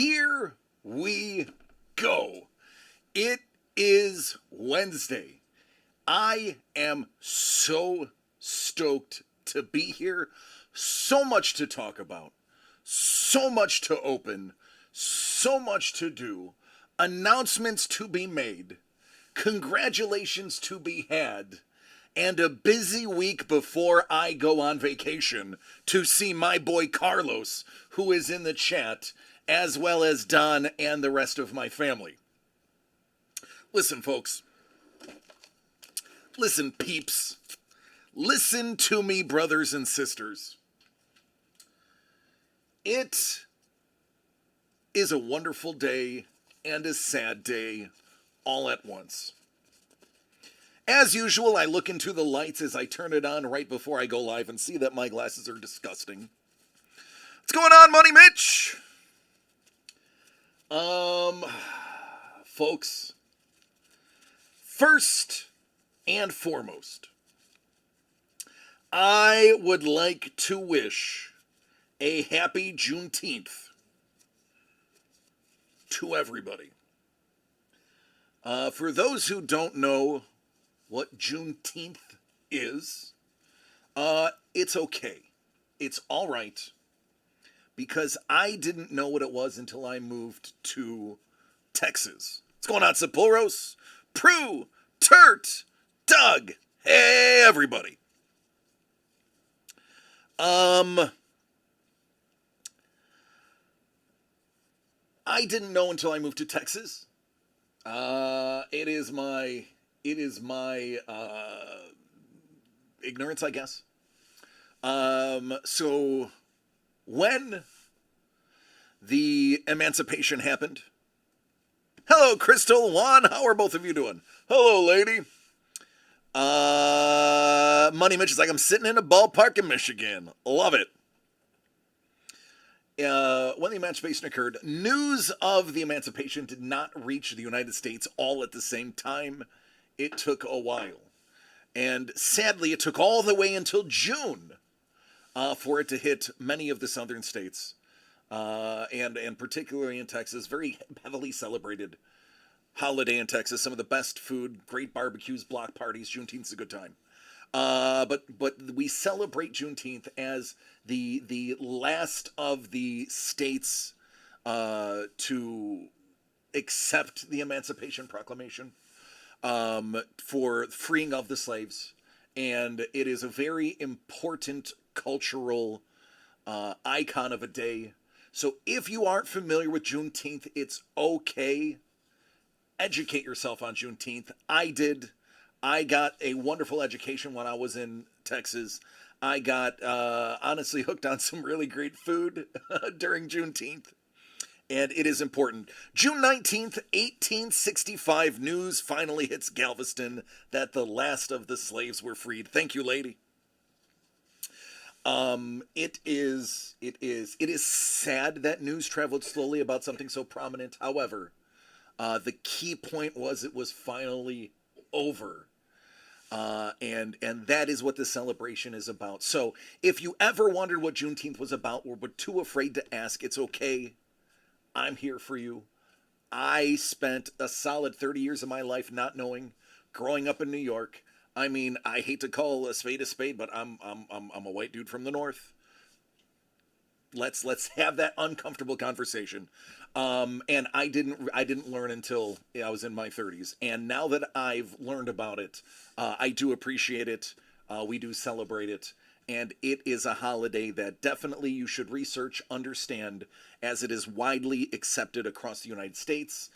here we go. It is Wednesday. I am so stoked to be here. So much to talk about. So much to open. So much to do. Announcements to be made. Congratulations to be had. And a busy week before I go on vacation to see my boy Carlos, who is in the chat, as well as Don and the rest of my family. Listen, folks. Listen, peeps. Listen to me, brothers and sisters. It is a wonderful day and a sad day all at once. As usual, I look into the lights as I turn it on right before I go live and see that my glasses are disgusting. What's going on, Money Mitch? Folks, first and foremost, I would like to wish a happy Juneteenth to everybody. For those who don't know what Juneteenth is, it's okay. It's all right. Because I didn't know what it was until I moved to Texas. What's going on, Sapphoros? Prue, Turt, Doug, hey, everybody. I didn't know until I moved to Texas. It is my ignorance, I guess. So when the emancipation happened, hello, Crystal, Juan, how are both of you doing? Hello, lady. Money Mitch is like, I'm sitting in a ballpark in Michigan. Love it. When the emancipation occurred, news of the emancipation did not reach the United States all at the same time. It took a while. And sadly, it took all the way until June for it to hit many of the southern states. And particularly in Texas, very heavily celebrated holiday in Texas. Some of the best food, great barbecues, block parties. Juneteenth's a good time. But we celebrate Juneteenth as the last of the states to accept the Emancipation Proclamation for freeing of the slaves. And it is a very important cultural icon of a day. So if you aren't familiar with Juneteenth, it's okay. Educate yourself on Juneteenth. I did. I got a wonderful education when I was in Texas. I got honestly hooked on some really great food during Juneteenth. And it is important. June 19th, 1865, news finally hits Galveston that the last of the slaves were freed. Thank you, lady. It is sad that news traveled slowly about something so prominent. However, the key point was it was finally over. And that is what the celebration is about. So if you ever wondered what Juneteenth was about or were too afraid to ask, it's okay. I'm here for you. I spent a solid 30 years of my life not knowing, growing up in New York. I mean, I hate to call a spade, but I'm a white dude from the north. Let's have that uncomfortable conversation. And I didn't learn until I was in my 30s. And now that I've learned about it, I do appreciate it. We do celebrate it. And it is a holiday that definitely you should research, understand, as it is widely accepted across the United States.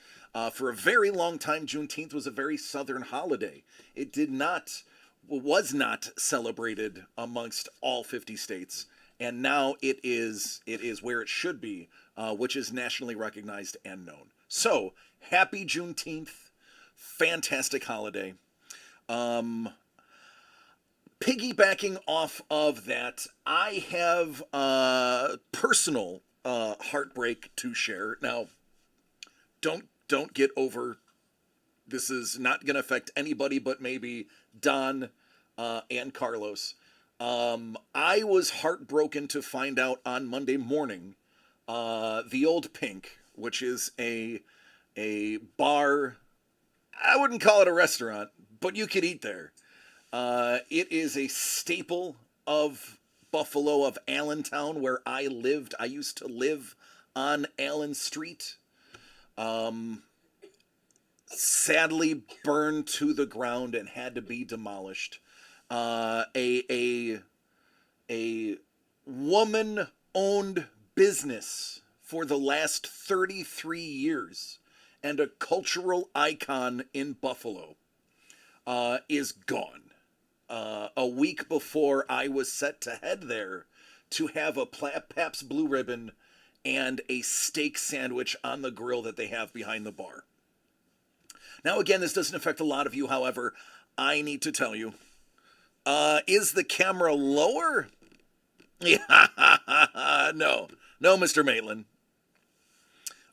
For a very long time, Juneteenth was a very southern holiday. It was not celebrated amongst all 50 states. And now it is where it should be, which is nationally recognized and known. So, happy Juneteenth. Fantastic holiday. Piggybacking off of that, I have personal heartbreak to share. Now, don't get over. This is not going to affect anybody but maybe Don and Carlos. I was heartbroken to find out on Monday morning the old Pink, which is a bar. I wouldn't call it a restaurant, but you could eat there. It is a staple of Buffalo, of Allentown, where I lived. I used to live on Allen Street. Um, Sadly burned to the ground and had to be demolished. A woman owned business for the last 33 years and a cultural icon in Buffalo is gone. A week before I was set to head there to have a Pabst Blue Ribbon and a steak sandwich on the grill that they have behind the bar. Now, again, this doesn't affect a lot of you. However, I need to tell you, is the camera lower? Yeah, no, Mr. Maitland.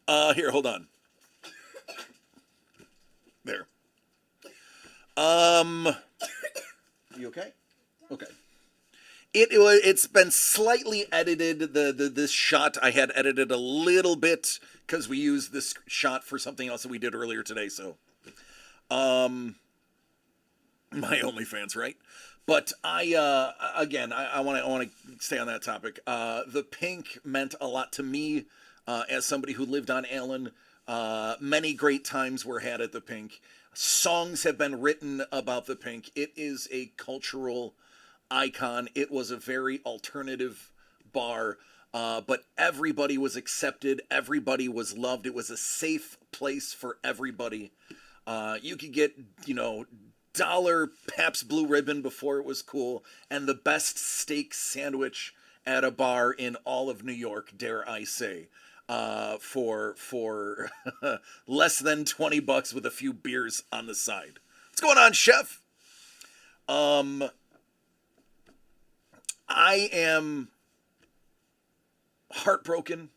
Here, hold on. There. You okay? Okay. It's been slightly edited. This shot I had edited a little bit because we used this shot for something else that we did earlier today. So, my OnlyFans, right? But I want to stay on that topic. The Pink meant a lot to me as somebody who lived on Allen. Many great times were had at the Pink. Songs have been written about the Pink. It is a cultural icon. It was a very alternative bar, but everybody was accepted. Everybody was loved. It was a safe place for everybody. You could get, dollar Pabst Blue Ribbon before it was cool, and the best steak sandwich at a bar in all of New York, dare I say, for less than $20 with a few beers on the side. What's going on, chef? I am heartbroken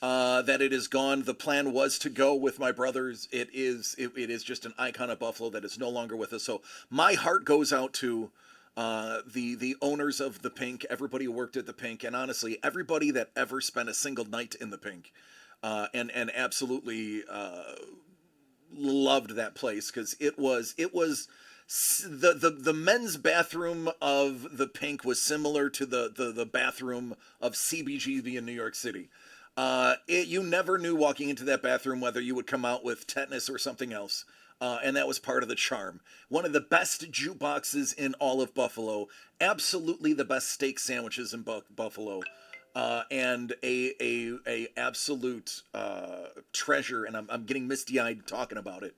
that it is gone. The plan was to go with my brothers. It is just an icon of Buffalo that is no longer with us. So my heart goes out to the owners of the Pink, everybody who worked at the Pink, and honestly, everybody that ever spent a single night in the Pink, and absolutely loved that place because it was the men's bathroom of the Pink was similar to the bathroom of CBGB in New York City. You never knew walking into that bathroom whether you would come out with tetanus or something else. And that was part of the charm. One of the best jukeboxes in all of Buffalo. Absolutely the best steak sandwiches in Buffalo. And a absolute treasure. And I'm getting misty-eyed talking about it.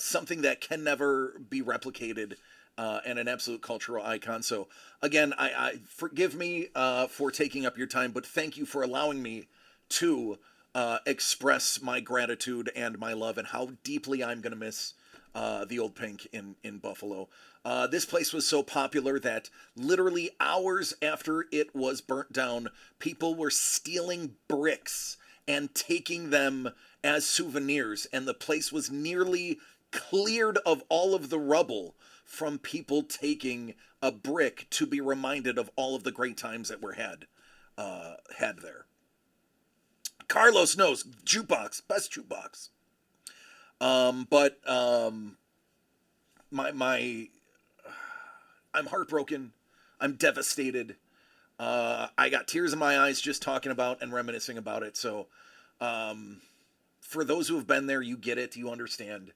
Something that can never be replicated. And an absolute cultural icon. So again, I forgive me for taking up your time, but thank you for allowing me to express my gratitude and my love and how deeply I'm going to miss the old Pink in Buffalo. This place was so popular that literally hours after it was burnt down, people were stealing bricks and taking them as souvenirs, and the place was nearly cleared of all of the rubble from people taking a brick to be reminded of all of the great times that were had there. Carlos knows jukebox, best jukebox. But I'm heartbroken. I'm devastated. I got tears in my eyes just talking about and reminiscing about it. So, for those who have been there, you get it. You understand.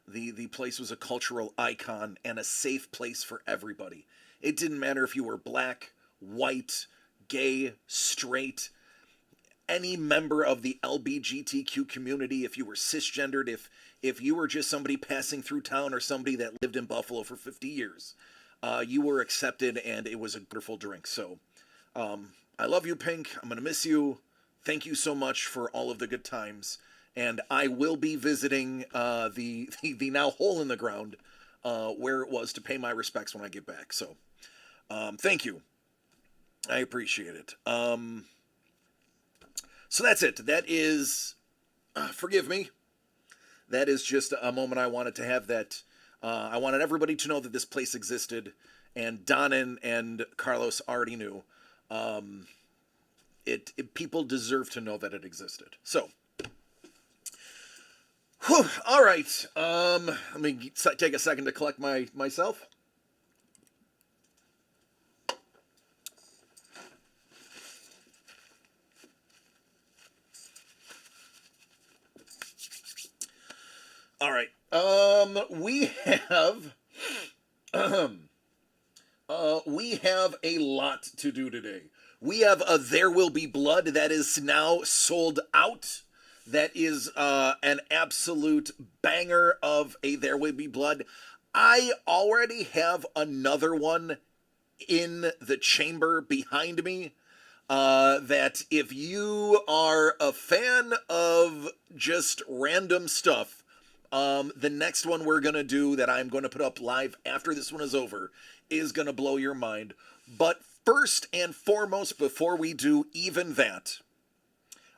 The place was a cultural icon and a safe place for everybody. It didn't matter if you were black, white, gay, straight, any member of the LGBTQ community, if you were cisgendered, if you were just somebody passing through town or somebody that lived in Buffalo for 50 years, you were accepted, and it was a wonderful drink. So I love you, Pink. I'm going to miss you. Thank you so much for all of the good times. And I will be visiting the now hole in the ground where it was to pay my respects when I get back. So thank you. I appreciate it. So that's it. That is, forgive me. That is just a moment I wanted to have that. I wanted everybody to know that this place existed. And Don and Carlos already knew. people deserve to know that it existed. So, whew, all right. Let me take a second to collect myself. All right. We have we have a lot to do today. We have a There Will Be Blood that is now sold out. That is an absolute banger of a There Will Be Blood. I already have another one in the chamber behind me. That if you are a fan of just random stuff, the next one we're going to do that I'm going to put up live after this one is over is going to blow your mind. But first and foremost, before we do even that,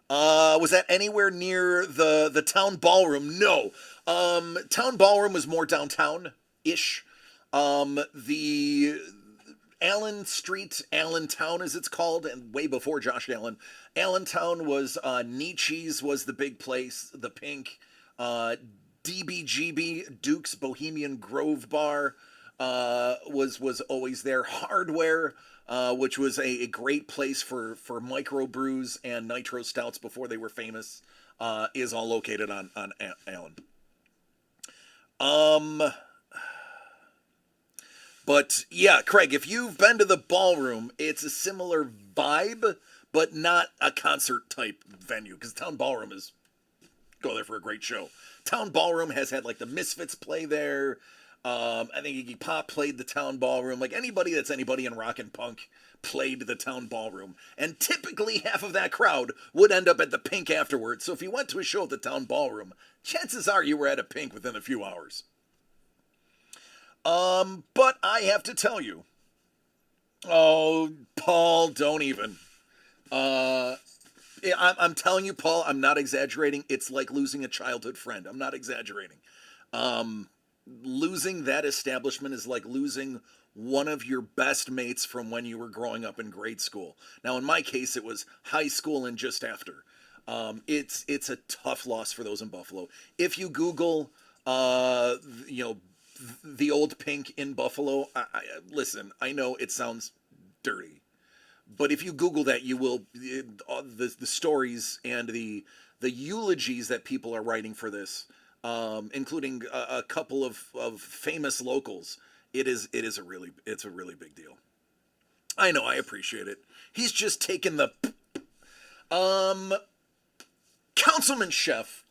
was that anywhere near the town ballroom? No. Town ballroom was more downtown-ish. The Allen Street, Allentown as it's called, and way before Josh Allen. Allentown was Nietzsche's was the big place, the Pink. DBGB, Duke's Bohemian Grove Bar, was always there. Hardware, which was a great place for microbrews and nitro stouts before they were famous, is all located on Allen. But yeah, Craig, if you've been to the ballroom, it's a similar vibe, but not a concert type venue, because Town Ballroom is go there for a great show. Town Ballroom has had like the Misfits play there. I think Iggy Pop played the Town Ballroom. Like anybody that's anybody in rock and punk played the Town Ballroom. And typically half of that crowd would end up at the Pink afterwards. So if you went to a show at the Town Ballroom, chances are you were at a Pink within a few hours. But I have to tell you, oh, Paul, don't even. I'm telling you, Paul, I'm not exaggerating. It's like losing a childhood friend. I'm not exaggerating. Losing that establishment is like losing one of your best mates from when you were growing up in grade school. Now, in my case, it was high school and just after. It's a tough loss for those in Buffalo. If you Google, the old Pink in Buffalo, listen, I know it sounds dirty. But if you Google that, you will the stories and the eulogies that people are writing for this, including a couple of famous locals. It's a really big deal. I know, I appreciate it. He's just taken the Councilman Chef.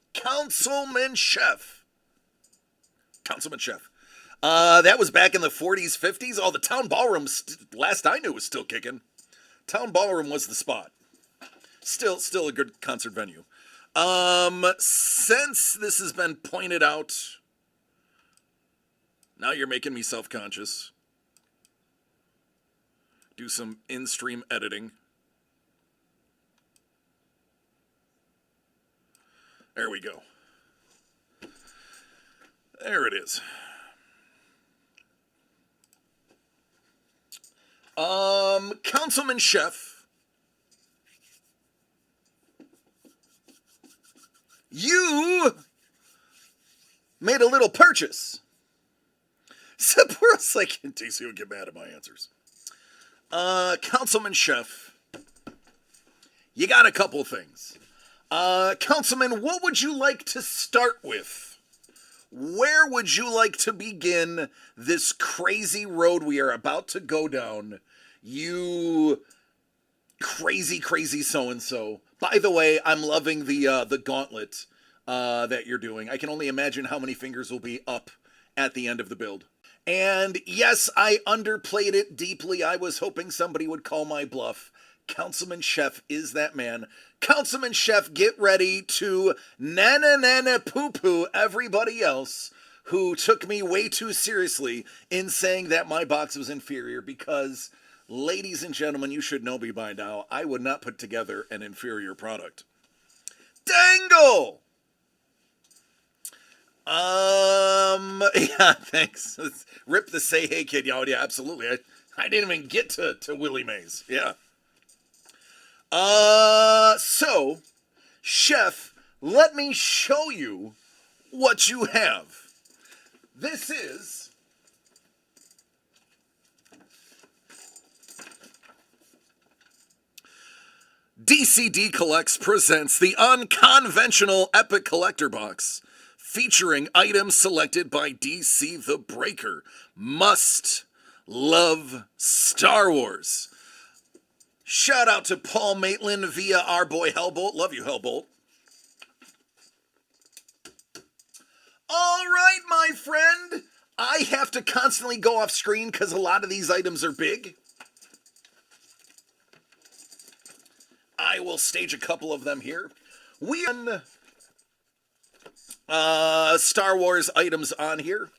That was back in the 40s, 50s. Oh, the Town Ballroom, last I knew, was still kicking. Town Ballroom was the spot. Still a good concert venue. Since this has been pointed out, now you're making me self-conscious. Do some in-stream editing. There we go. There it is. Councilman Chef, you made a little purchase. Sephiroth's like, DC would get mad at my answers. Councilman Chef, you got a couple things. Councilman, what would you like to start with? Where would you like to begin this crazy road we are about to go down? You crazy so-and-so. By the way, I'm loving the gauntlet that you're doing. I can only imagine how many fingers will be up at the end of the build. And yes, I underplayed it deeply. I was hoping somebody would call my bluff. Councilman Chef is that man. Councilman Chef, get ready to nana poo-poo everybody else who took me way too seriously in saying that my box was inferior, because, ladies and gentlemen, you should know me by now, I would not put together an inferior product. Dangle! Yeah, thanks. Rip the Say Hey Kid. Yeah, absolutely. I didn't even get to Willie Mays. Yeah. So, Chef, let me show you what you have. This is DCD Collects presents the Unconventional Epic Collector Box, featuring items selected by DC the Breaker. Must love Star Wars. Shout out to Paul Maitland via our boy Hellbolt. Love you, Hellbolt. All right, my friend. I have to constantly go off screen because a lot of these items are big. I will stage a couple of them here. We have Star Wars items on here.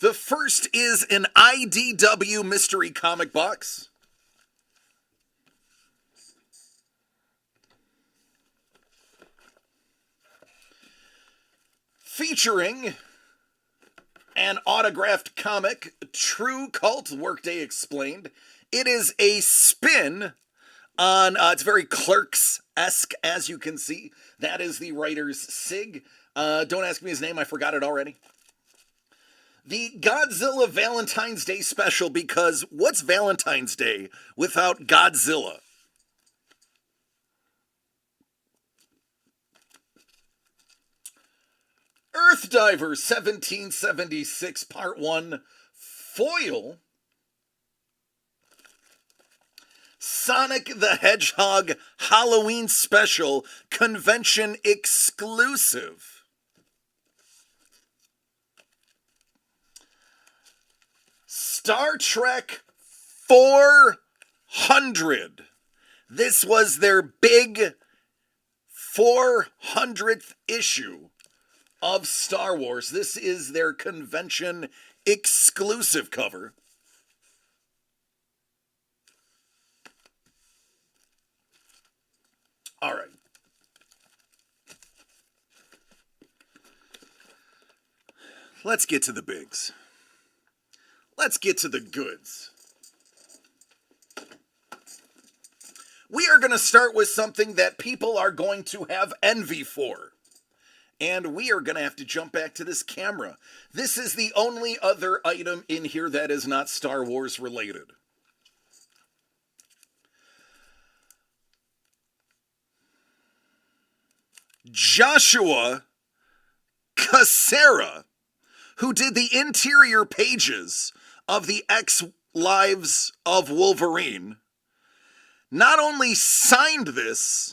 The first is an IDW mystery comic box. Featuring an autographed comic, True Cult, Workday Explained. It is a spin on, it's very Clerks-esque, as you can see. That is the writer's sig. Don't ask me his name, I forgot it already. The Godzilla Valentine's Day special, because what's Valentine's Day without Godzilla? Earth Diver 1776 Part 1 foil. Sonic the Hedgehog Halloween Special convention exclusive. Star Trek 400. This was their big 400th issue of Star Wars. This is their convention exclusive cover. All right. Let's get to the bigs. Let's get to the goods. We are going to start with something that people are going to have envy for. And we are going to have to jump back to this camera. This is the only other item in here that is not Star Wars related. Joshua Cassera, who did the interior pages of the X Lives of Wolverine, not only signed this,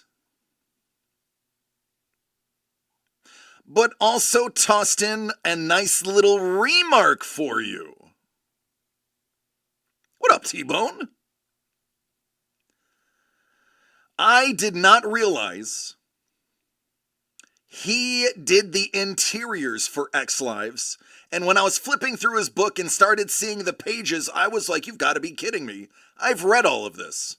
but also tossed in a nice little remark for you. What up, T-Bone? I did not realize he did the interiors for X Lives, and when I was flipping through his book and started seeing the pages, I was like, you've got to be kidding me. I've read all of this.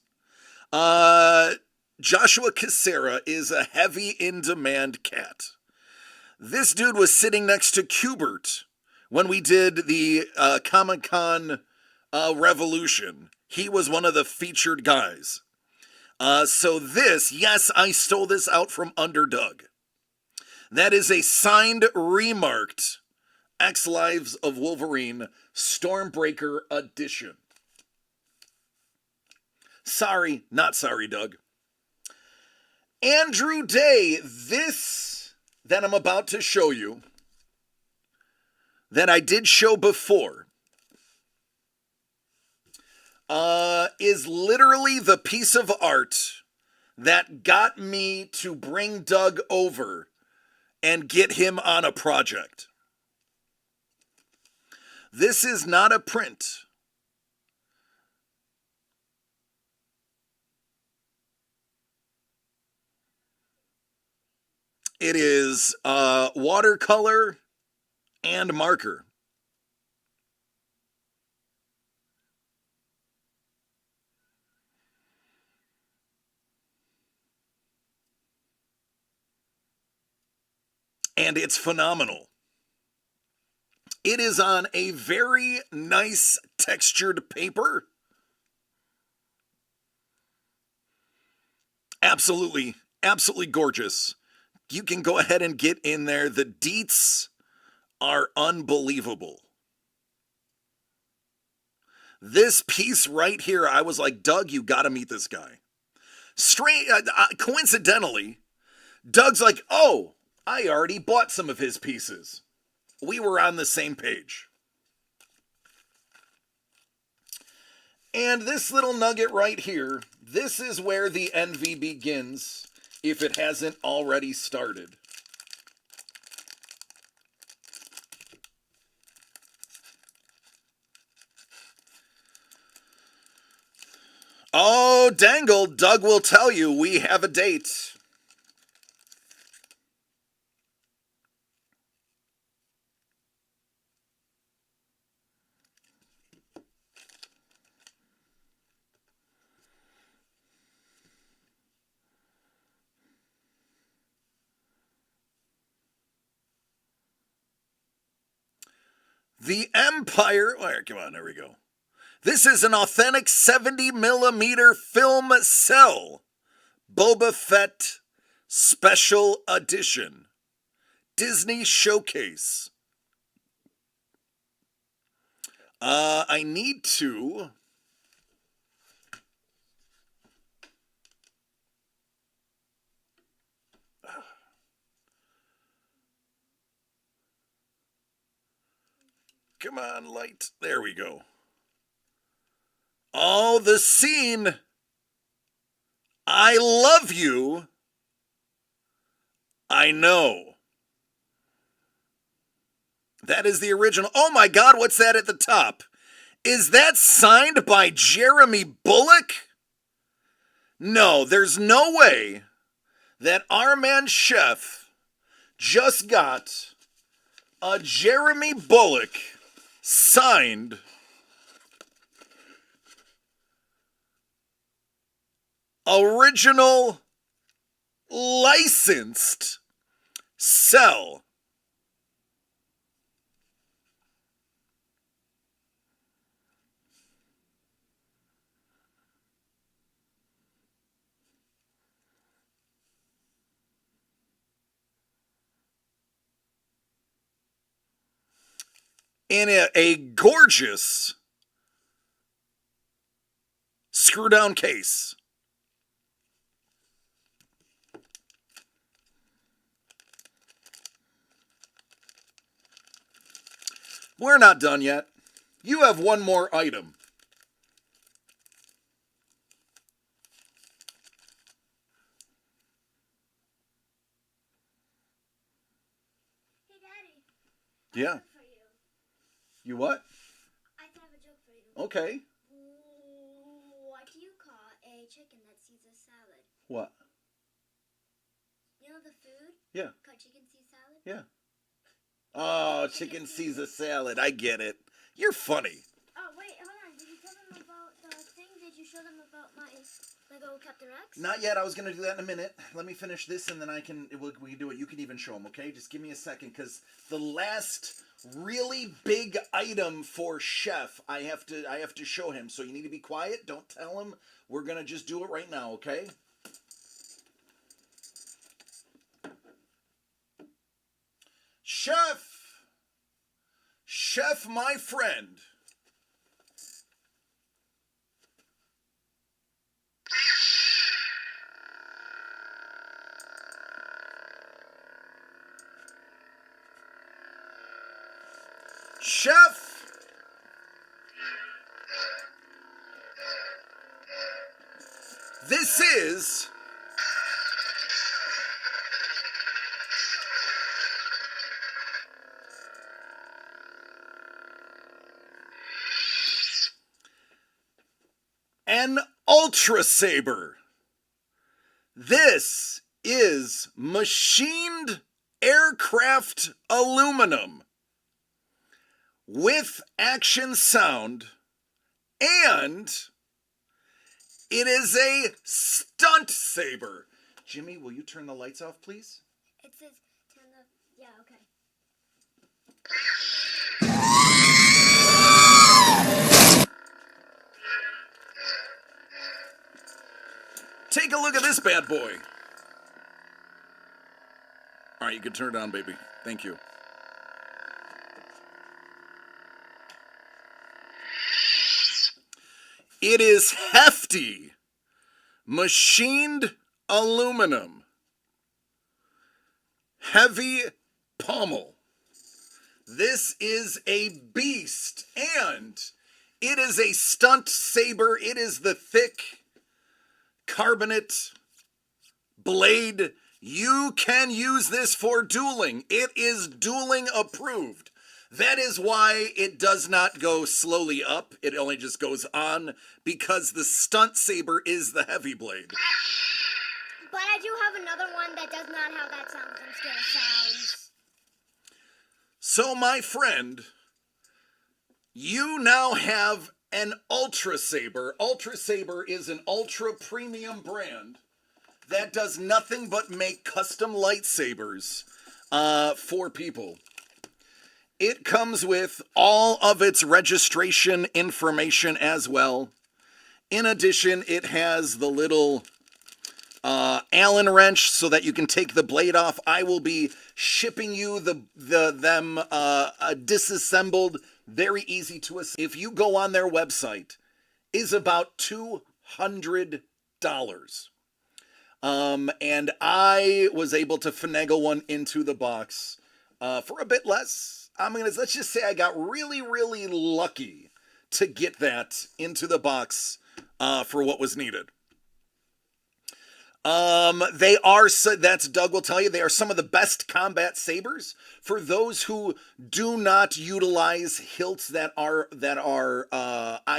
Joshua Cassera is a heavy in-demand cat. This dude was sitting next to Kubert when we did the Comic-Con Revolution. He was one of the featured guys. So this, yes, I stole this out from Underdog. That is a signed, remarked X Lives of Wolverine Stormbreaker edition. Sorry, not sorry, Doug. Andrew Day, this that I'm about to show you, that I did show before, is literally the piece of art that got me to bring Doug over and get him on a project. This is not a print. It is watercolor and marker. And it's phenomenal. It is on a very nice textured paper. Absolutely, absolutely gorgeous. You can go ahead and get in there. The deets are unbelievable. This piece right here, I was like, Doug, you gotta meet this guy. Coincidentally, Doug's like, oh, I already bought some of his pieces. We were on the same page. And this little nugget right here, this is where the envy begins, if it hasn't already started. Oh, Dangle, Doug will tell you we have a date. The Empire, oh, come on, there we go. This is an authentic 70mm film cell. Boba Fett Special Edition. Disney Showcase. I need to... Come on, light. There we go. Oh, the scene. I love you. I know. That is the original. Oh my God, what's that at the top? Is that signed by Jeremy Bulloch? No, there's no way that our man Chef just got a Jeremy Bulloch signed original licensed cell. In a gorgeous screw down case. We're not done yet. You have one more item. Hey, Daddy. Yeah. You what? I have a joke for you. Okay. What do you call a chicken that sees a salad? What? You know the food? Yeah. Called chicken Caesar salad? Yeah. Oh, chicken Caesar salad. I get it. You're funny. Oh, wait, hold on. Did you tell them about the thing? Did you show them about my Lego Captain Rex? Not yet. I was going to do that in a minute. Let me finish this and then we can do it. You can even show them, okay? Just give me a second because the last really big item for Chef, I have to show him. So you need to be quiet. Don't tell him. We're going to just do it right now, okay? Chef, my friend. Chef, this is an Ultra Saber. This is machined aircraft aluminum with action sound, and it is a stunt saber. Jimmy, will you turn the lights off, please? It says turn the... Yeah, okay. Take a look at this bad boy. All right, you can turn it on, baby. Thank you. It is hefty, machined aluminum, heavy pommel. This is a beast, and it is a stunt saber. It is the thick carbonate blade. You can use this for dueling. It is dueling approved. That is why it does not go slowly up. It only just goes on, because the stunt saber is the heavy blade. But I do have another one that does not have that sound. I'm scared of sounds. So, my friend, you now have an Ultra Saber. Ultra Saber is an ultra premium brand that does nothing but make custom lightsabers for people. It comes with all of its registration information as well. In addition, it has the little Allen wrench so that you can take the blade off. I will be shipping you them disassembled, very easy to assemble. If you go on their website, is about $200. And I was able to finagle one into the box for a bit less. Let's just say I got really, really lucky to get that into the box for what was needed. That's Doug will tell you, they are some of the best combat sabers. For those who do not utilize hilts that are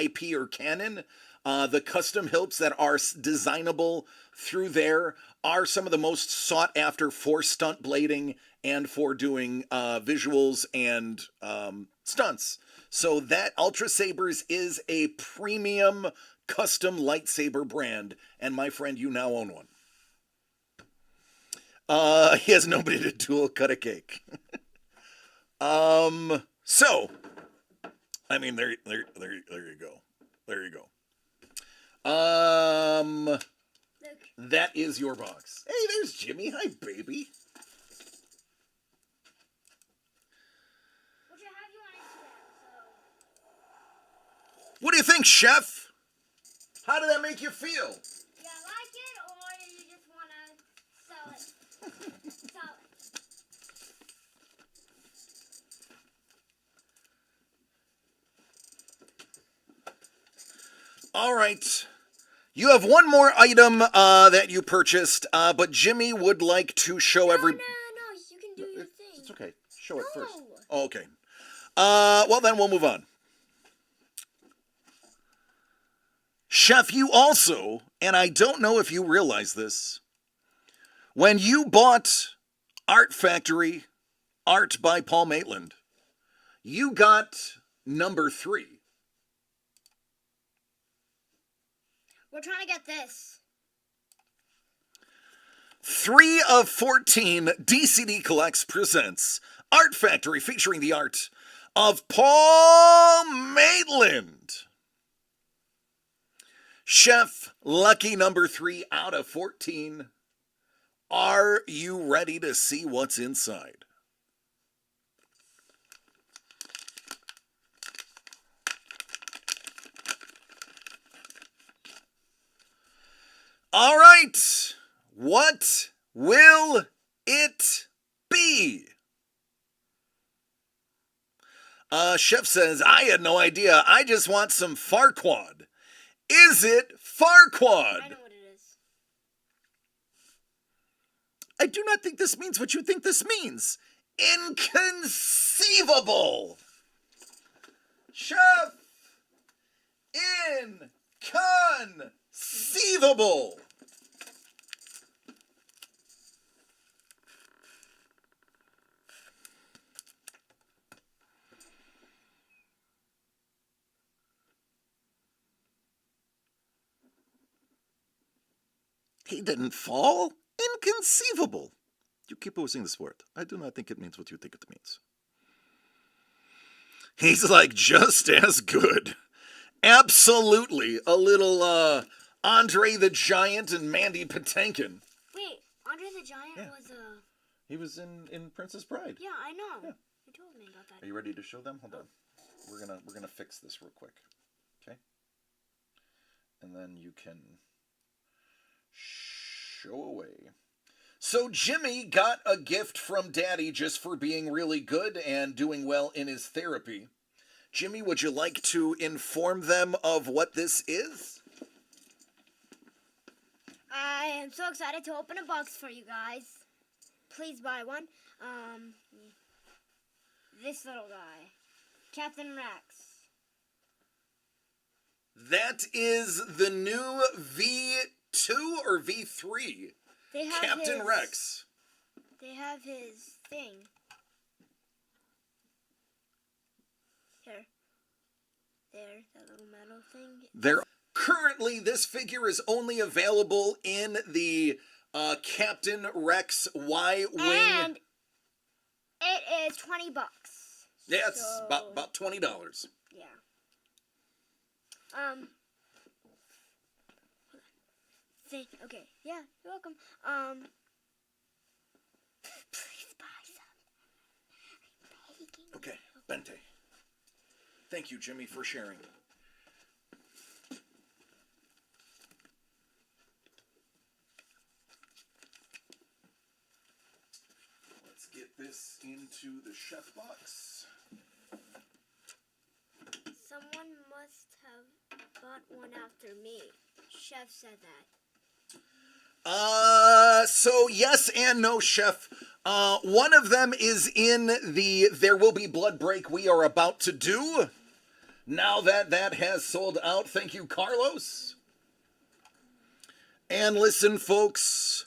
IP or canon, the custom hilts that are designable through there are some of the most sought after for stunt blading and for doing visuals and stunts. So that Ultra Sabers is a premium custom lightsaber brand, and my friend, you now own one. He has nobody to dual cut a cake. So, I mean, there you go. There you go. That is your box. Hey, there's Jimmy. Hi, baby. Which I have you on Instagram, so. What do you think, Chef? How did that make you feel? You like it, or you just want to sell it? Sell it. All right. You have one more item that you purchased, but Jimmy would like to show No, you can do your thing. It's okay. Show it No. first. Oh, okay. Well, then we'll move on. Chef, you also, and I don't know if you realize this, when you bought Art Factory, Art by Paul Maitland, you got number 3. We're trying to get this. 3 of 14 DCD Collects presents Art Factory featuring the art of Paul Maitland. Chef, lucky number 3 out of 14. Are you ready to see what's inside? All right. What will it be? Chef says, I had no idea. I just want some Farquaad. Is it Farquaad? I know what it is. I do not think this means what you think this means. Inconceivable. Chef, inconceivable. He didn't fall? Inconceivable. You keep using this word. I do not think it means what you think it means. He's like, just as good. Absolutely. A little Andre the Giant and Mandy Patinkin. Wait, Andre the Giant Yeah. was He was in Princess Bride. Yeah, I know. Yeah. You told me about that. Are you ready to show them? Hold on. We're gonna fix this real quick. Okay? And then you can show away. So Jimmy got a gift from Daddy just for being really good and doing well in his therapy. Jimmy, would you like to inform them of what this is? I am so excited to open a box for you guys. Please buy one. This little guy. Captain Rex. That is the new V2 or V3. They have Captain Rex. They have his thing. Here. There, that little metal thing. Currently, this figure is only available in the Captain Rex Y-Wing. And it is $20. Yeah, it's about $20. Yeah. Okay. Yeah, you're welcome. Please buy some. Okay, Bente. Thank you, Jimmy, for sharing. Let's get this into the chef box. Someone must have bought one after me. Chef said that. So yes and no, Chef. One of them is in the There Will Be Blood break we are about to do. Now that has sold out. Thank you, Carlos. And listen, folks,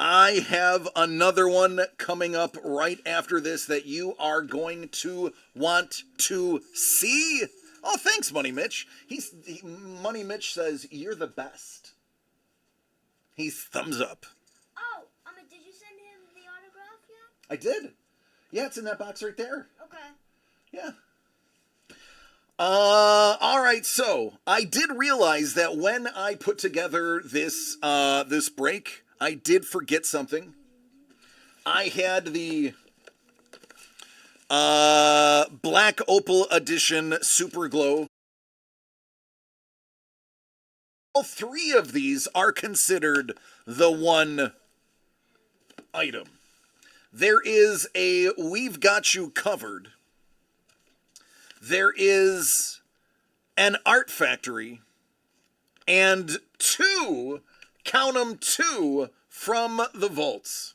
I have another one coming up right after this that you are going to want to see. Oh, thanks, Money Mitch. Money Mitch says, you're the best. He's thumbs up. Oh, did you send him the autograph yet? I did. Yeah, it's in that box right there. Okay. Yeah. All right, so I did realize that when I put together this this break, I did forget something. I had the Black Opal Edition Super Glow. All three of these are considered the one item. There is a We've Got You Covered. There is an Art Factory. And two, count 'em, two from the vaults.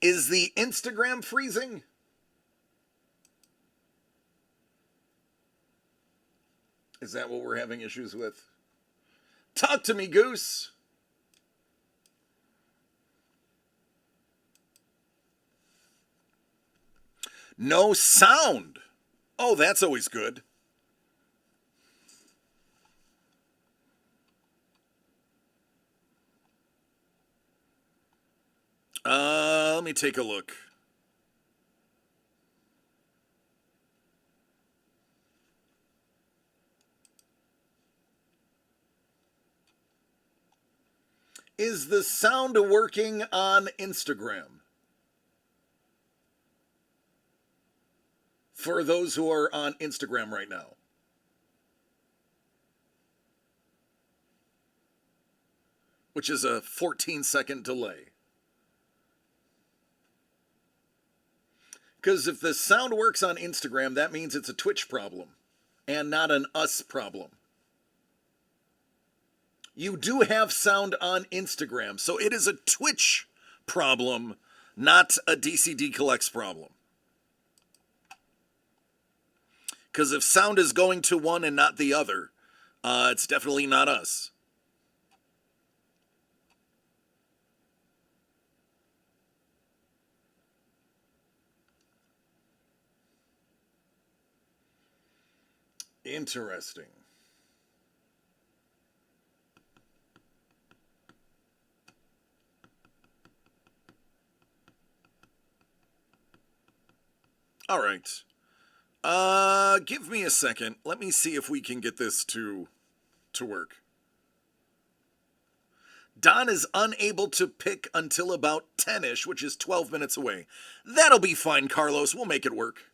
Is the Instagram freezing? Is that what we're having issues with? Talk to me, Goose. No sound. Oh, that's always good. Let me take a look. Is the sound working on Instagram? For those who are on Instagram right now. Which is a 14-second delay. Because if the sound works on Instagram, that means it's a Twitch problem and not an us problem. You do have sound on Instagram, so it is a Twitch problem, not a DCD Collects problem. Because if sound is going to one and not the other, it's definitely not us. Interesting. All right. Give me a second. Let me see if we can get this to work. Don is unable to pick until about 10ish, which is 12 minutes away. That'll be fine, Carlos. We'll make it work.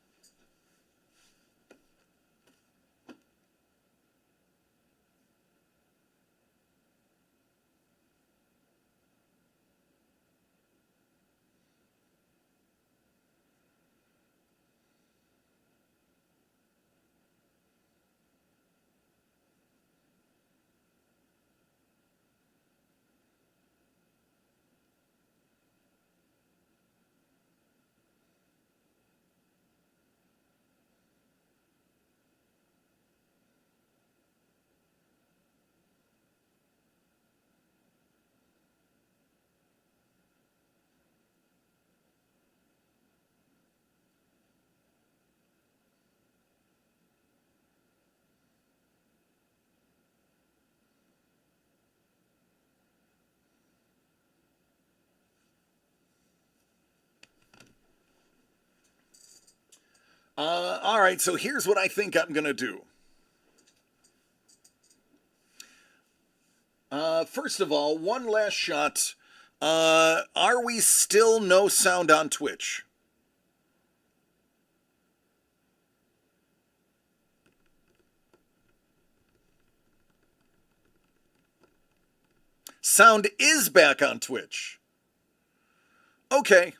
All right, so here's what I think I'm going to do. First of all, one last shot. Are we still no sound on Twitch? Sound is back on Twitch. Okay.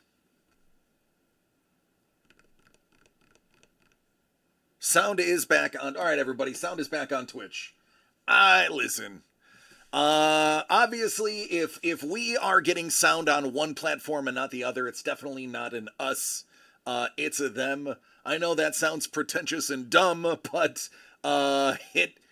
Sound is back on. All right, everybody. Sound is back on Twitch. Listen. Obviously, if we are getting sound on one platform and not the other, it's definitely not an us. It's a them. I know that sounds pretentious and dumb, but it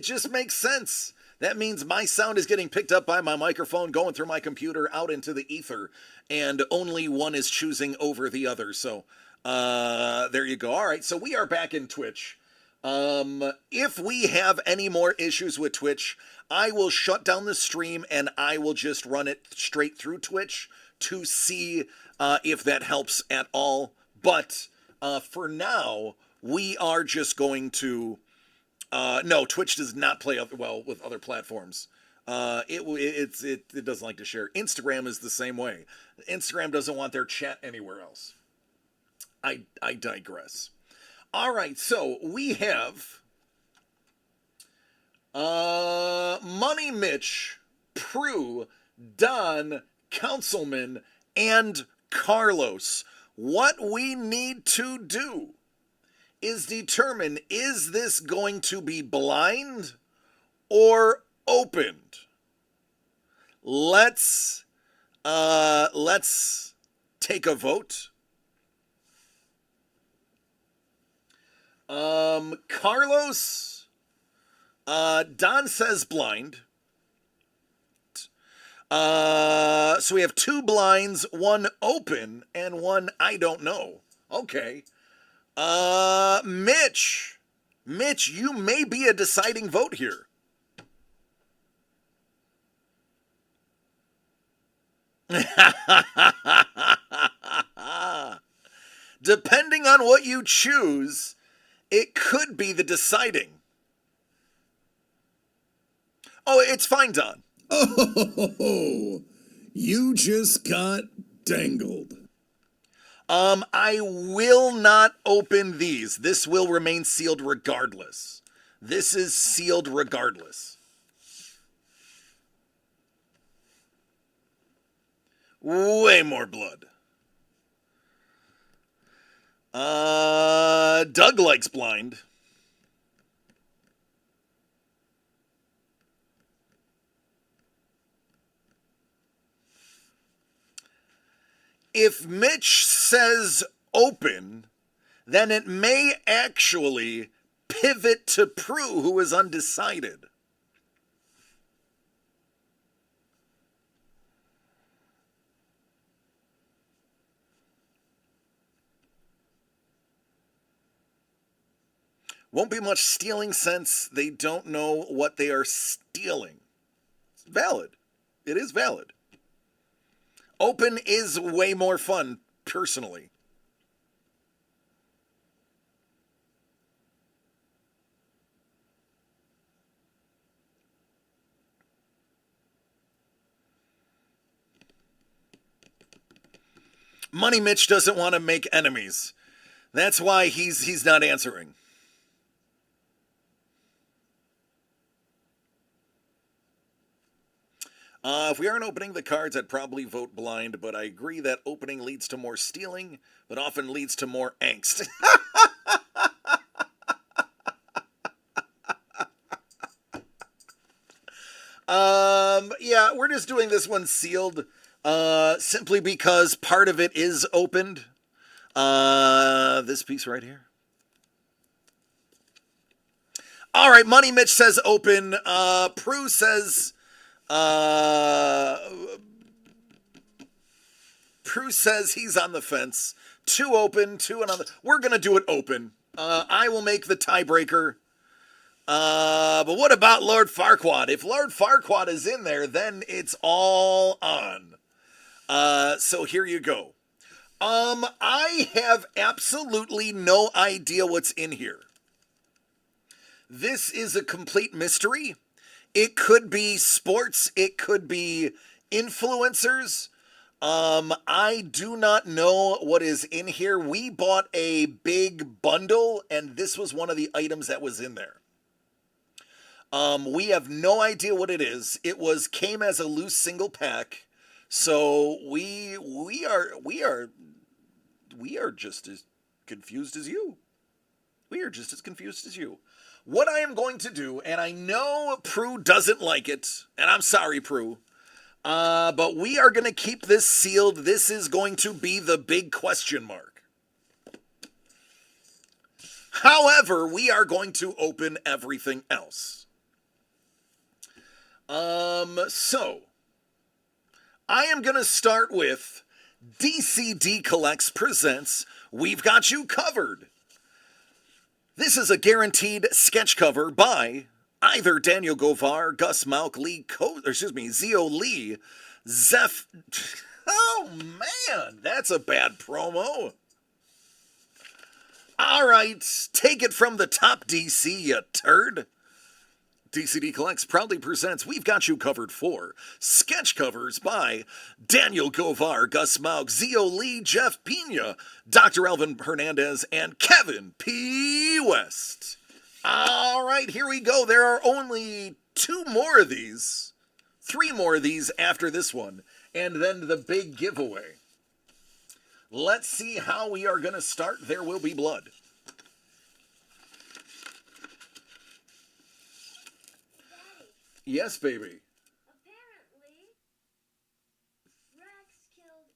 just makes sense. That means my sound is getting picked up by my microphone, going through my computer out into the ether, and only one is choosing over the other. So, there you go. All right, so we are back in Twitch. If we have any more issues with Twitch, I will shut down the stream and I will just run it straight through Twitch to see if that helps at all. But for now, we are just going to. No, Twitch does not play well with other platforms. It doesn't like to share. Instagram is the same way. Instagram doesn't want their chat anywhere else. I digress. All right, so we have Money Mitch, Prue, Don, Councilman, and Carlos. What we need to do is determine, is this going to be blind or opened? Let's take a vote. Carlos, Don says blind. So we have two blinds, one open, and one I don't know. Okay. Mitch, you may be a deciding vote here. Depending on what you choose, it could be the deciding. Oh, it's fine, Don. Oh, you just got dangled. I will not open these. This will remain sealed regardless. This is sealed regardless. Way more blood. Doug likes blind. If Mitch says open, then it may actually pivot to Prue, who is undecided. Won't be much stealing since they don't know what they are stealing. It's valid. It is valid. Open is way more fun, personally. Money Mitch doesn't want to make enemies. That's why he's not answering. If we aren't opening the cards, I'd probably vote blind, but I agree that opening leads to more stealing, but often leads to more angst. Yeah, we're just doing this one sealed, simply because part of it is opened. This piece right here. All right, Money Mitch says open. Prue says, Prue says he's on the fence. 2 open, 2 another. We're gonna do it open. I will make the tiebreaker. But what about Lord Farquaad? If Lord Farquaad is in there, then it's all on. So here you go. I have absolutely no idea what's in here. This is a complete mystery. It could be sports. It could be influencers. I do not know what is in here. We bought a big bundle, and this was one of the items that was in there. We have no idea what it is. It came as a loose single pack, so we are just as confused as you. We are just as confused as you. What I am going to do, and I know Prue doesn't like it, and I'm sorry, Prue, but we are going to keep this sealed. This is going to be the big question mark. However, we are going to open everything else. So, I am going to start with DCD Collects presents We've Got You Covered. This is a guaranteed sketch cover by either Daniel Govar, Gus Malk, Zio Lee, Zeph. Oh man, that's a bad promo. All right, take it from the top, DC, you turd. DCD Collects proudly presents We've Got You Covered 4 sketch covers by Daniel Govar, Gus Malk, Zio Lee, Jeff Pena, Dr. Alvin Hernandez, and Kevin P. West. All right, here we go. There are only 2 more of these, 3 more of these after this one, and then the big giveaway. Let's see how we are going to start. There will be blood. Yes, baby. Apparently, Rex killed,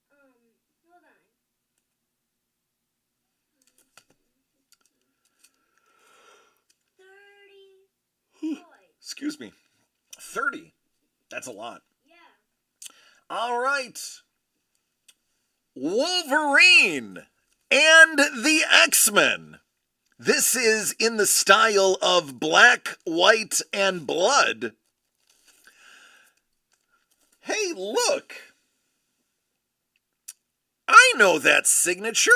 hold on. 30 boys. Excuse me. 30. That's a lot. Yeah. All right. Wolverine and the X-Men. This is in the style of black, white, and blood. Hey, look. I know that signature.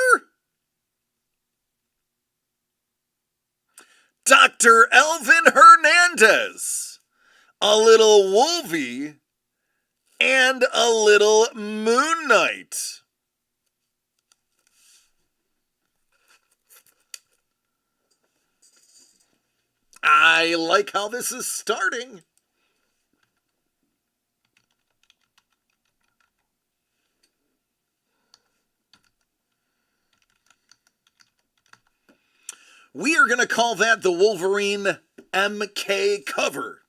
Dr. Alvin Hernandez. A little Wolvie and a little Moon Knight. I like how this is starting. We are going to call that the Wolverine MK cover.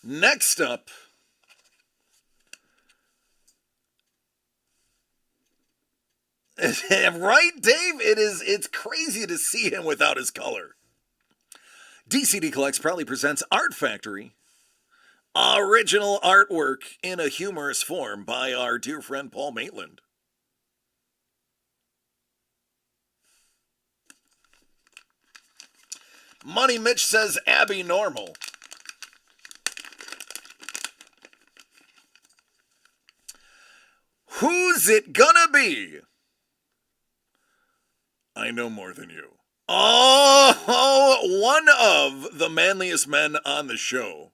Next up, right, Dave? It's crazy to see him without his color. DCD Collects proudly presents Art Factory. Original artwork in a humorous form by our dear friend Paul Maitland. Money Mitch says Abby Normal. Who's it gonna be? I know more than you. Oh, one of the manliest men on the show.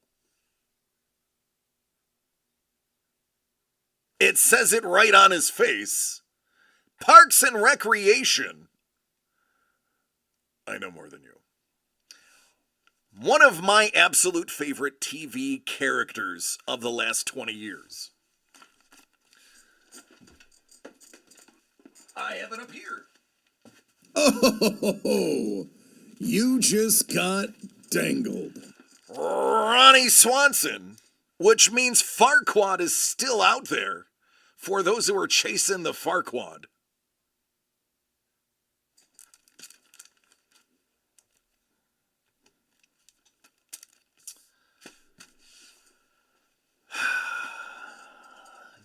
It says it right on his face. Parks and Recreation. I know more than you. One of my absolute favorite TV characters of the last 20 years. I have it up here. Oh, you just got dangled. Ronnie Swanson, which means Farquaad is still out there for those who are chasing the Farquaad.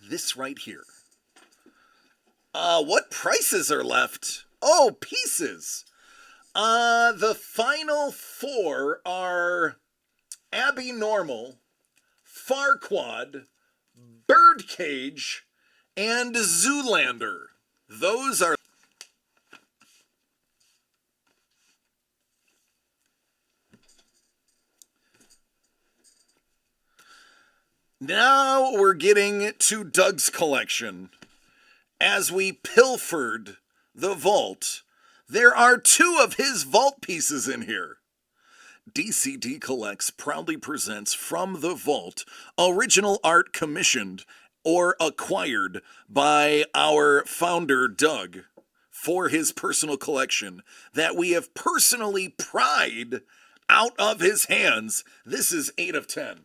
This right here. What prices are left? Oh, pieces. The final four are Abby Normal, Farquaad, Birdcage, and Zoolander. Those are... Now we're getting to Doug's collection. As we pilfered the vault, there are two of his vault pieces in here. DCD Collects proudly presents from the vault original art commissioned or acquired by our founder, Doug, for his personal collection that we have personally pried out of his hands. This is 8 of 10.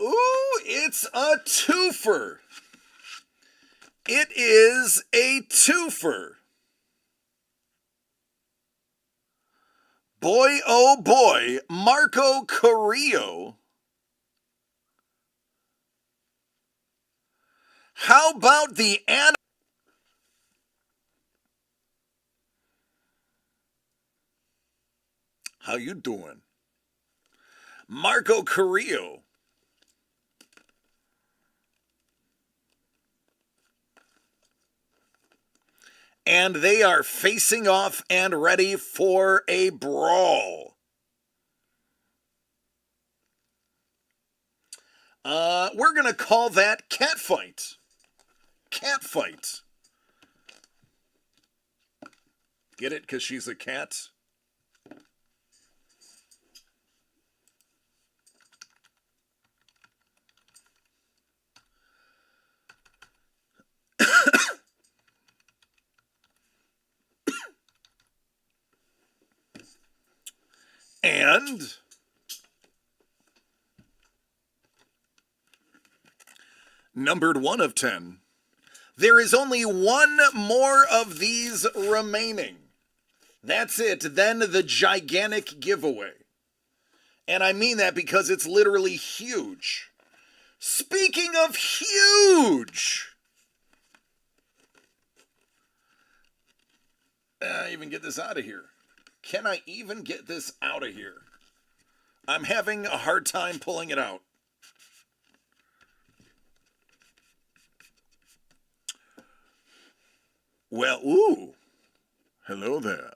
Ooh, it's a twofer. It is a twofer. Boy, oh boy, Marco Carrillo. How about the How you doing? Marco Carrillo. And they are facing off and ready for a brawl. We're going to call that catfight. Catfight. Get it? Because she's a cat? And numbered 1 of 10. There is only one more of these remaining. That's it. Then the gigantic giveaway. And I mean that because it's literally huge. Speaking of huge. Even get this out of here. Can I even get this out of here? I'm having a hard time pulling it out. Well, ooh. Hello there.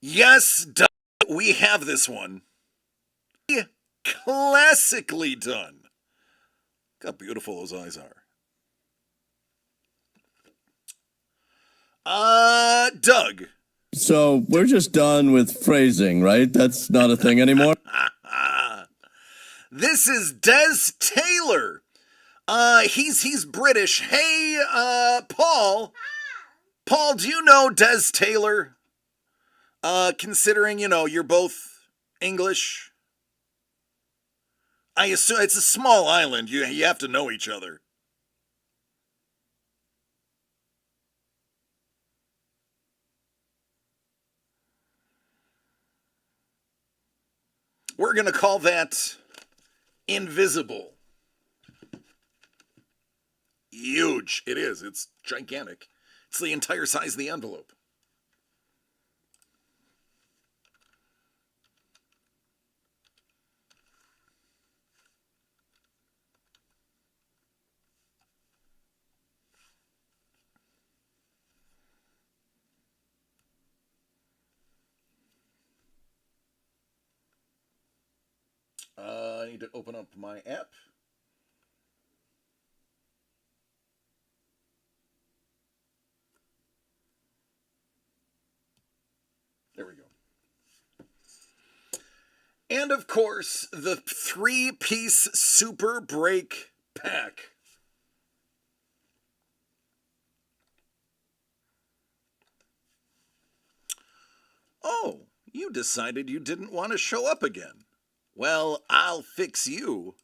Yes, we have this one. Classically done. Look how beautiful those eyes are. Doug. So we're just done with phrasing, right? That's not a thing anymore. This is Des Taylor. He's British. Hey, Paul. Paul, do you know Des Taylor? Considering, you're both English. I assume it's a small island. You have to know each other. We're going to call that invisible. huge. It is. It's gigantic. It's the entire size of the envelope. I need to open up my app. There we go. And of course, the 3-piece Super Break pack. Oh, you decided you didn't want to show up again. Well, I'll fix you.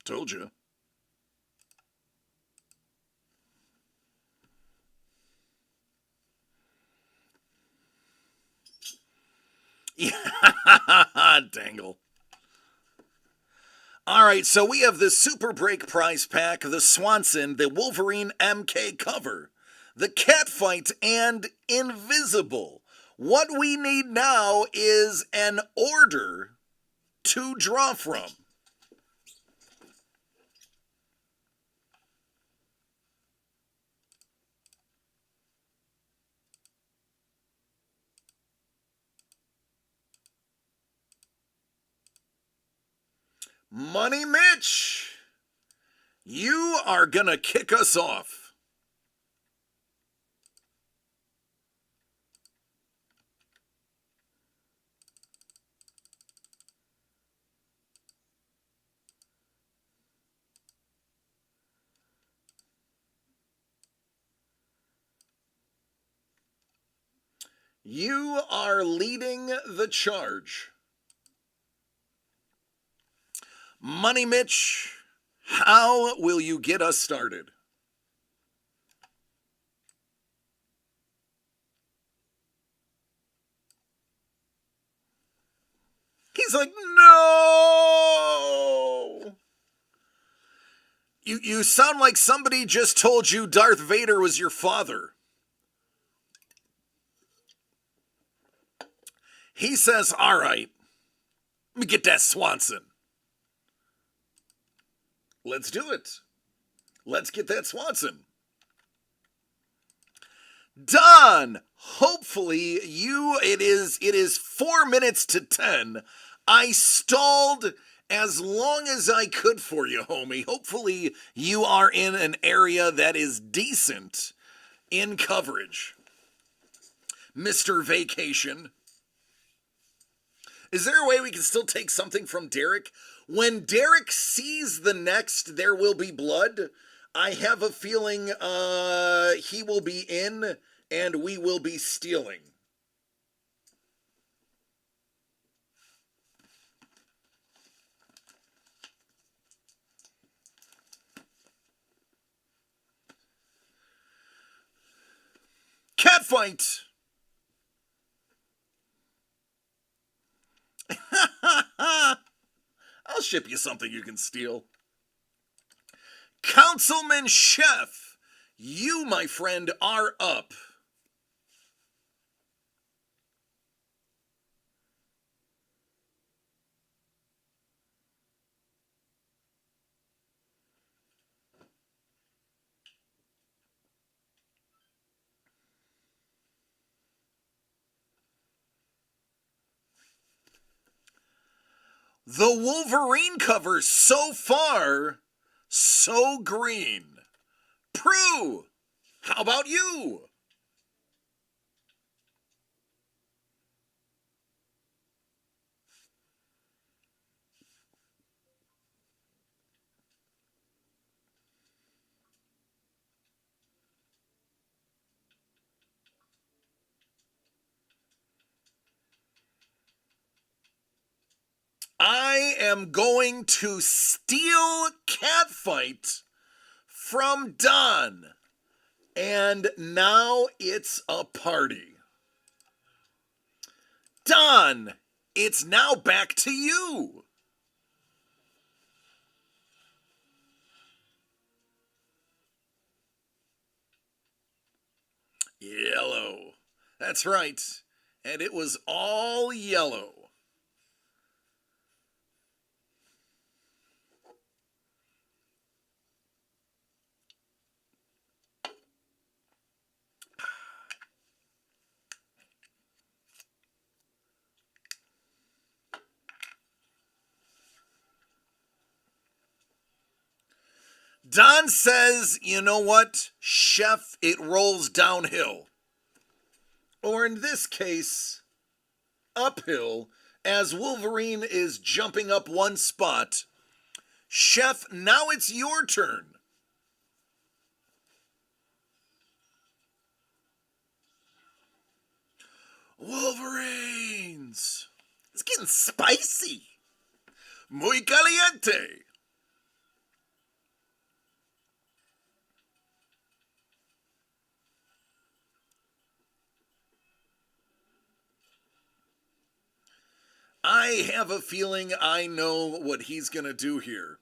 Told you. Yeah, dangle. All right, so we have the Super Break prize pack, the Swanson, the Wolverine MK cover, the Catfight, and Invisible. What we need now is an order to draw from. Money Mitch, you are gonna kick us off. You are leading the charge. Money Mitch, how will you get us started? He's like, no! You sound like somebody just told you Darth Vader was your father. He says, all right, let me get that Swanson. Let's do it. Let's get that Swanson. Done. Hopefully it is 4 minutes to 10. I stalled as long as I could for you, homie. Hopefully you are in an area that is decent in coverage. Mr. Vacation. Is there a way we can still take something from Derek? When Derek sees the next There Will Be Blood, I have a feeling he will be in and we will be stealing. Catfight! I'll ship you something you can steal. Councilman Chef, you, my friend, are up. The Wolverine cover so far, so green. Prue, how about you? I am going to steal Catfight from Don. And now it's a party. Don, it's now back to you. That's right. And it was all yellow. Don says, you know what, Chef, it rolls downhill. Or in this case, uphill, as Wolverine is jumping up one spot. Chef, now it's your turn. Wolverines. It's getting spicy. Muy caliente. I have a feeling I know what he's going to do here.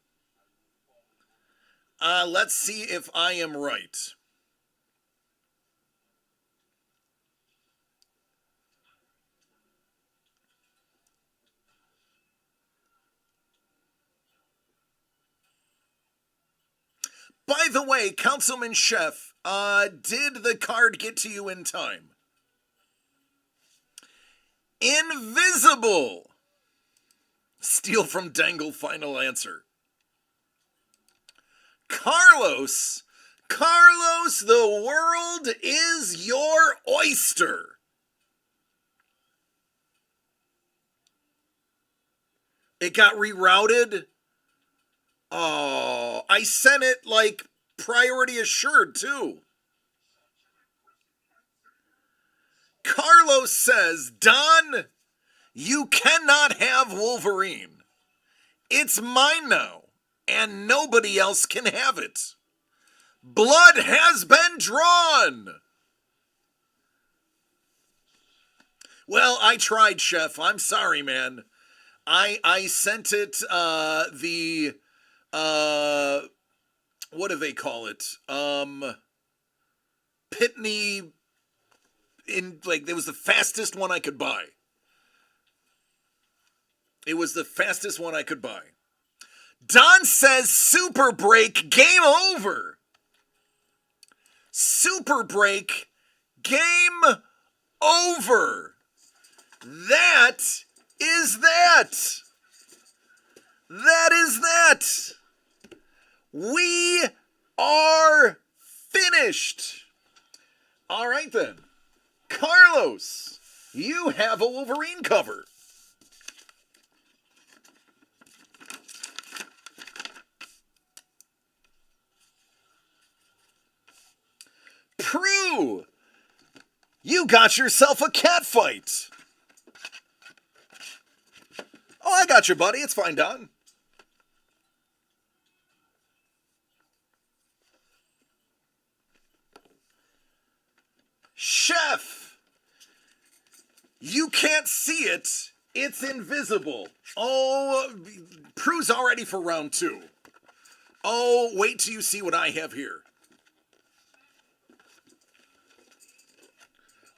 Let's see if I am right. By the way, Councilman Chef, did the card get to you in time? Invisible! Steal from Dangle, final answer. Carlos, the world is your oyster. It got rerouted. Oh, I sent it like priority assured too. Carlos says, Don, you cannot have Wolverine. It's mine now, and nobody else can have it. Blood has been drawn. Well, I tried, Chef. I'm sorry, man. I sent it what do they call it? Pitney, it was the fastest one I could buy. It was the fastest one I could buy. Don says super break, game over. Super break, game over. That is that. That is that. We are finished. All right then. Carlos, you have a Wolverine cover. Prue, you got yourself a cat fight. Oh, I got you, buddy. It's fine, Don. Chef, you can't see it. It's invisible. Oh, Prue's already for round 2. Oh, wait till you see what I have here.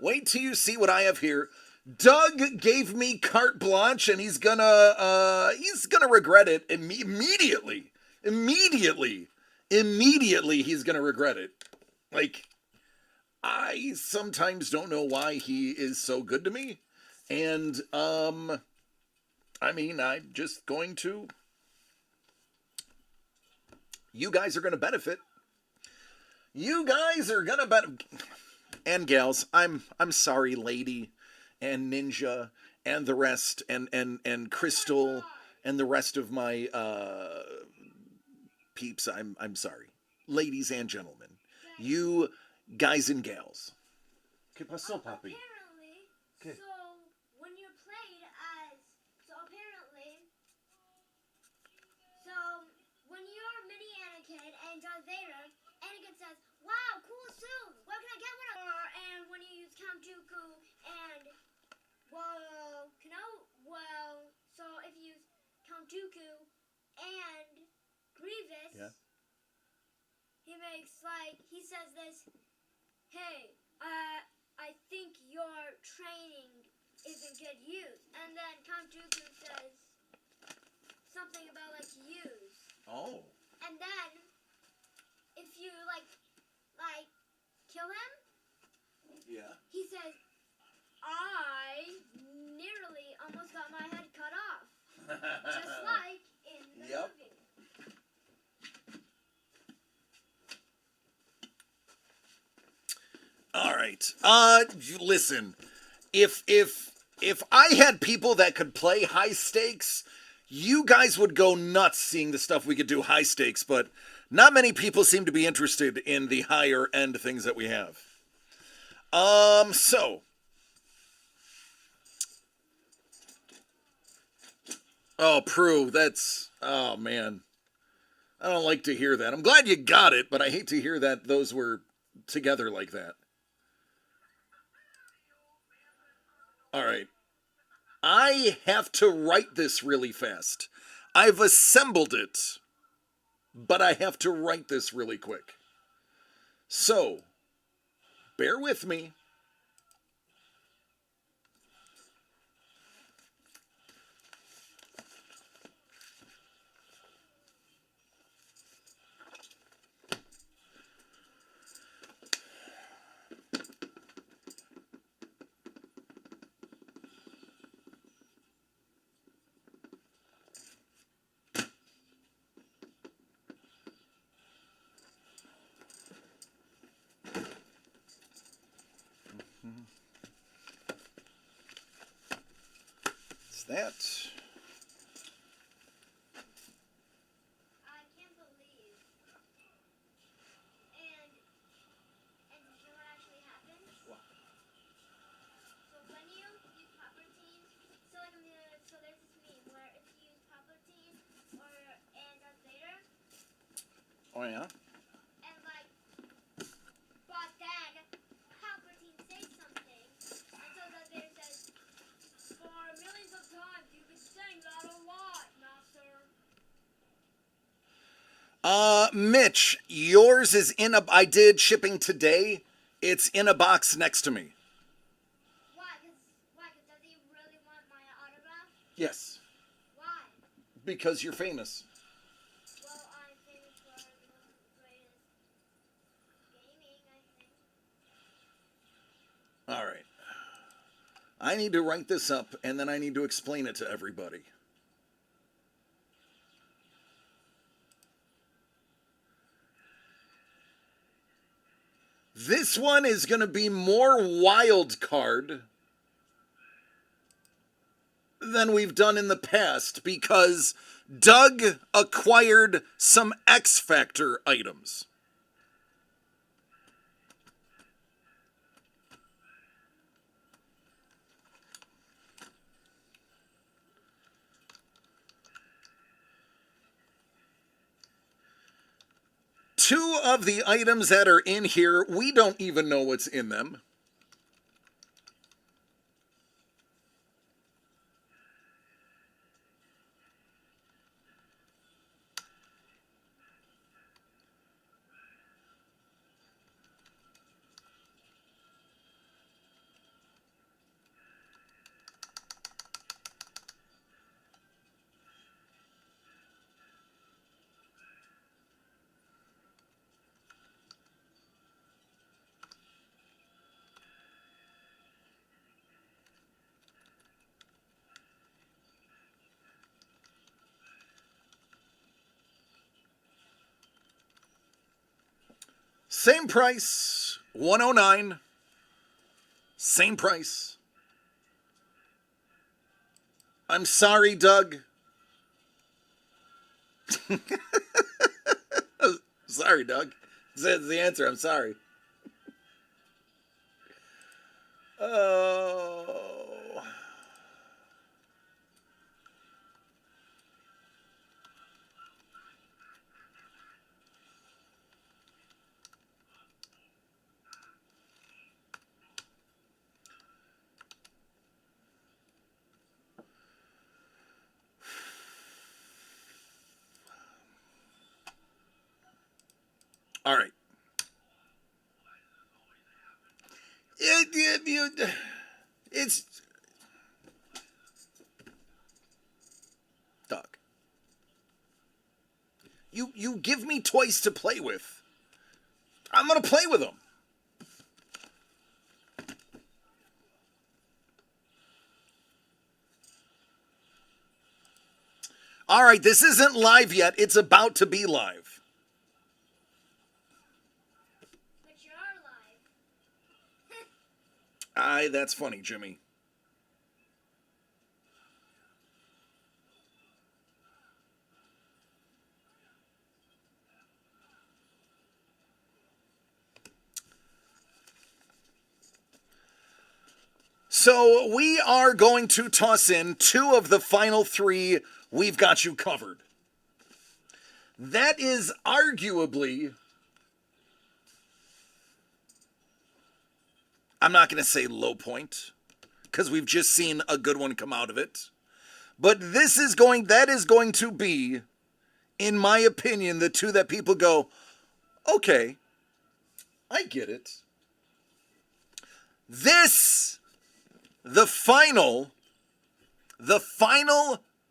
Wait till you see what I have here. Doug gave me carte blanche, and he's gonna regret it immediately. Immediately, he's gonna regret it. Like, I sometimes don't know why he is so good to me, and I'm just going to. You guys are gonna benefit. You guys are gonna benefit. And gals, I'm sorry, Lady and Ninja and the rest and Crystal and the rest of my peeps. I'm sorry. Ladies and gentlemen. You guys and gals. ¿Qué pasó, papi? Apparently, Okay. so when you're played as, when you're Mini Anakin and Darth Vader, Anakin says, "Wow, cool suit. Where can I get one of?" And when you use Count Dooku and so if you use Count Dooku and Grievous, Yeah. he says this. Hey, I think you're get used. And then Count Dooku says something about like use. Oh. And then if you like kill him, Yeah. he says, I nearly almost got my head cut off. Just like in the movie. All right. Listen. If I had people that could play high stakes, you guys would go nuts seeing the stuff we could do high stakes, but not many people seem to be interested in the higher end things that we have. So. Oh, Prue, oh man. I don't like to hear that. I'm glad you got it, but I hate to hear that those were together like that. All right. I have to write this really fast. I've assembled it, but I have to write this really quick. So, bear with me. It's that. I can't believe. And did you know what actually happened? What? So when you use properties, so there's this meme where if you use properties and Darth Vader, Oh, yeah? and but then Palpatine says something, and so Darth Vader says, for millions of times you've been saying that a lot, Master. Mitch, yours is I did shipping today. It's in a box next to me. Why? Cause does he really want my autograph? Yes. Why? Because you're famous. Well, I'm famous for the greatest gaming, I think. All right. I need to write this up, and then I need to explain it to everybody. This one is going to be more wild card than we've done in the past because Doug acquired some X Factor items. Two of the items that are in here, we don't even know what's in them. Same price, $109. Same price. I'm sorry, Doug. Sorry, Doug. That's the answer. I'm sorry. Oh. All right. It's You give me toys to play with. I'm going to play with them. All right, this isn't live yet. It's about to be live. But you are live. That's funny, Jimmy. So we are going to toss in 2 of the final 3. We've got you covered. That is arguably, I'm not going to say low point, because we've just seen a good one come out of it. But that is going to be, in my opinion, the 2 that people go, okay, I get it. The final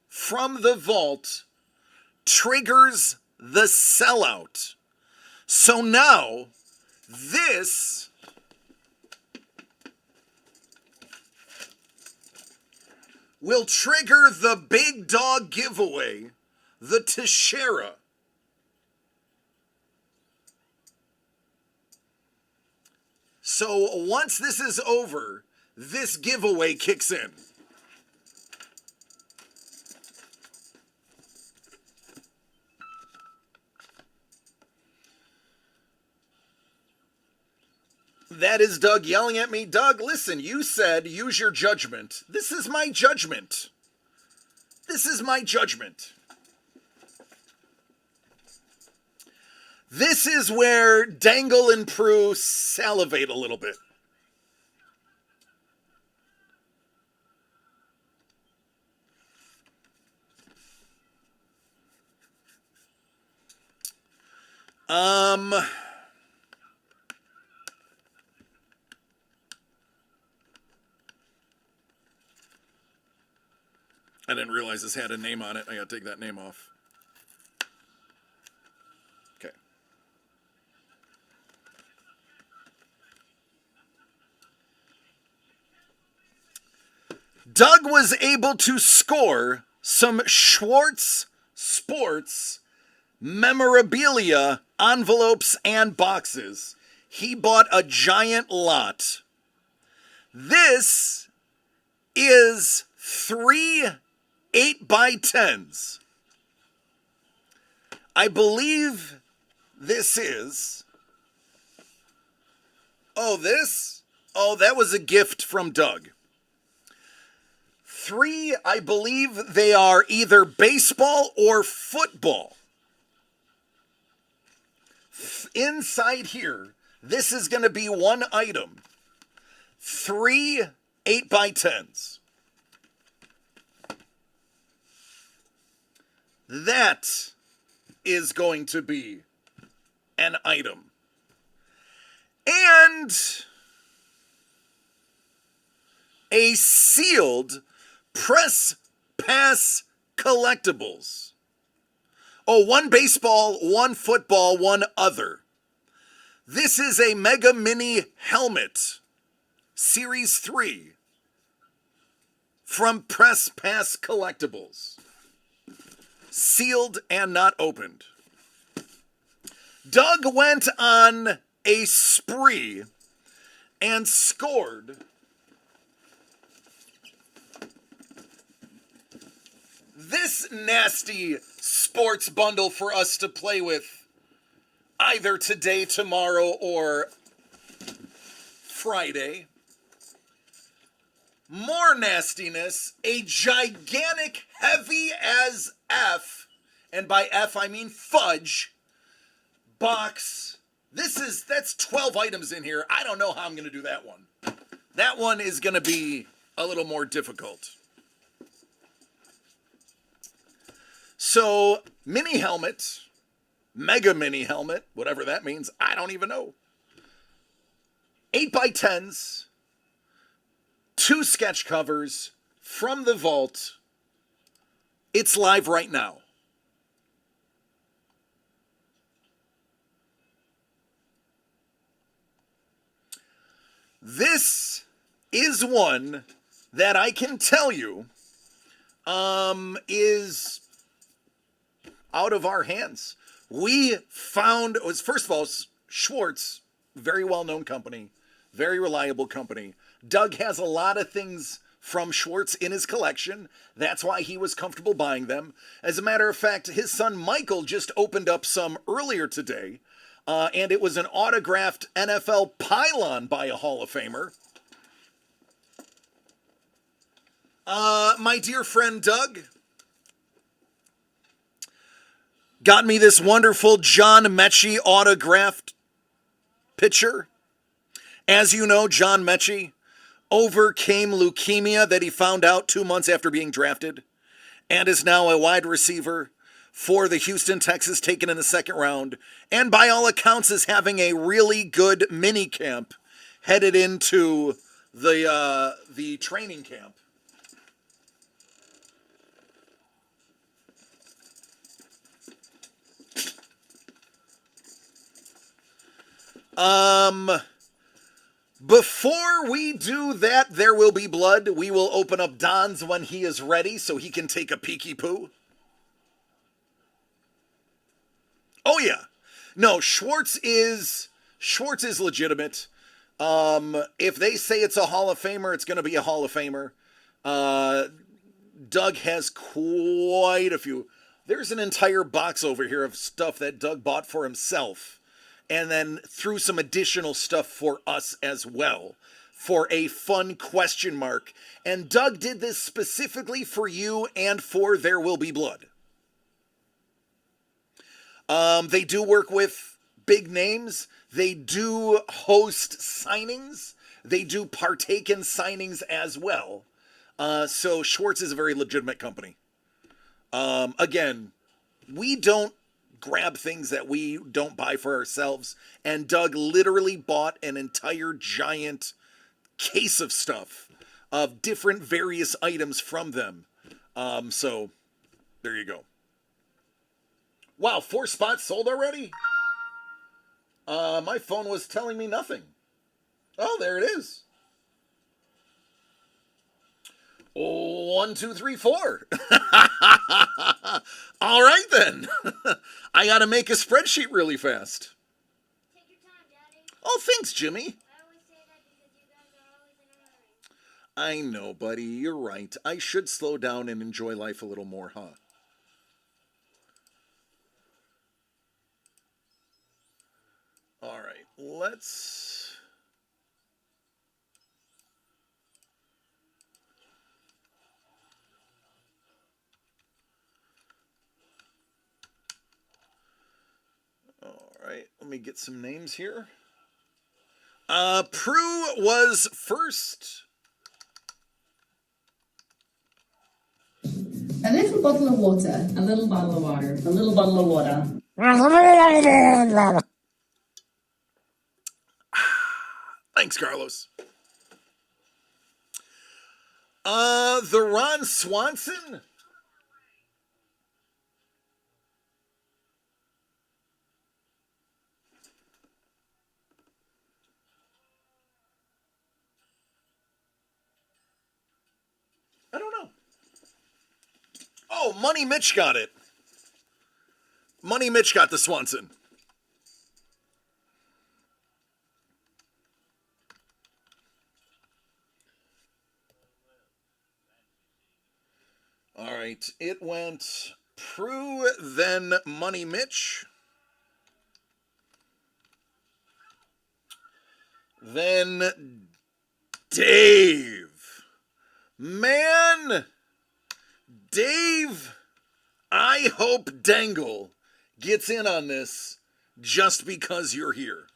from the vault triggers the sellout. So now, this will trigger the big dog giveaway, the Teixeira. So once this is over, this giveaway kicks in. That is Doug yelling at me. Doug, listen, you said use your judgment. This is my judgment. This is my judgment. This is where Dangle and Prue salivate a little bit. I didn't realize this had a name on it. I gotta take that name off. Okay. Doug was able to score some Schwartz Sports memorabilia envelopes and boxes. He bought a giant lot. This is 3 8x10s. I believe this is... that was a gift from Doug. 3, I believe they are either baseball or football. Inside here, this is going to be one item. 3 8x10s. That is going to be an item. And a sealed press pass collectibles. Oh, 1 baseball, 1 football, 1 other. This is a Mega Mini helmet, Series 3, from Press Pass Collectibles. Sealed and not opened. Doug went on a spree and scored this nasty sports bundle for us to play with either today, tomorrow, or Friday. More nastiness, a gigantic, heavy as F, and by F I mean fudge, box. That's 12 items in here. I don't know how I'm going to do that one. That one is going to be a little more difficult. So, mini helmet, mega mini helmet, whatever that means, I don't even know. 8x10s, 2 sketch covers from the vault. It's live right now. This is one that I can tell you is out of our hands. We found, was first of all, Schwartz, very well-known company, very reliable company. Doug has a lot of things from Schwartz in his collection. That's why he was comfortable buying them. As a matter of fact, his son Michael just opened up some earlier today, and it was an autographed NFL pylon by a Hall of Famer. My dear friend Doug got me this wonderful John Mechie autographed picture. As you know, John Mechie overcame leukemia that he found out 2 months after being drafted and is now a wide receiver for the Houston Texans, taken in the second round, and by all accounts is having a really good mini camp headed into the training camp. Before we do that, there will be blood. We will open up Don's when he is ready so he can take a peeky poo. Oh yeah. No, Schwartz is legitimate. If they say it's a Hall of Famer, it's going to be a Hall of Famer. Doug has quite a few. There's an entire box over here of stuff that Doug bought for himself, and then threw some additional stuff for us as well, for a fun question mark. And Doug did this specifically for you and for There Will Be Blood. They do work with big names. They do host signings. They do partake in signings as well. So Schwartz is a very legitimate company. Again, we don't grab things that we don't buy for ourselves, and Doug literally bought an entire giant case of stuff, of different various items from them. So there you go. Wow, 4 spots sold already? My phone was telling me nothing. Oh, there it is. 1, 2, 3, 4. All right then. I gotta make a spreadsheet really fast. Take your time, Daddy. Oh, thanks, Jimmy. I always say that because you guys are always in a hurry. I know, buddy. You're right. I should slow down and enjoy life a little more, huh? All right, let's... All right, let me get some names here. Prue was first. A little bottle of water. A little bottle of water. A little bottle of water. Thanks, Carlos. The Ron Swanson. I don't know. Oh, Money Mitch got it. Money Mitch got the Swanson. All right, it went Prue, then Money Mitch, then Dave. Man, Dave, I hope Dangle gets in on this just because you're here.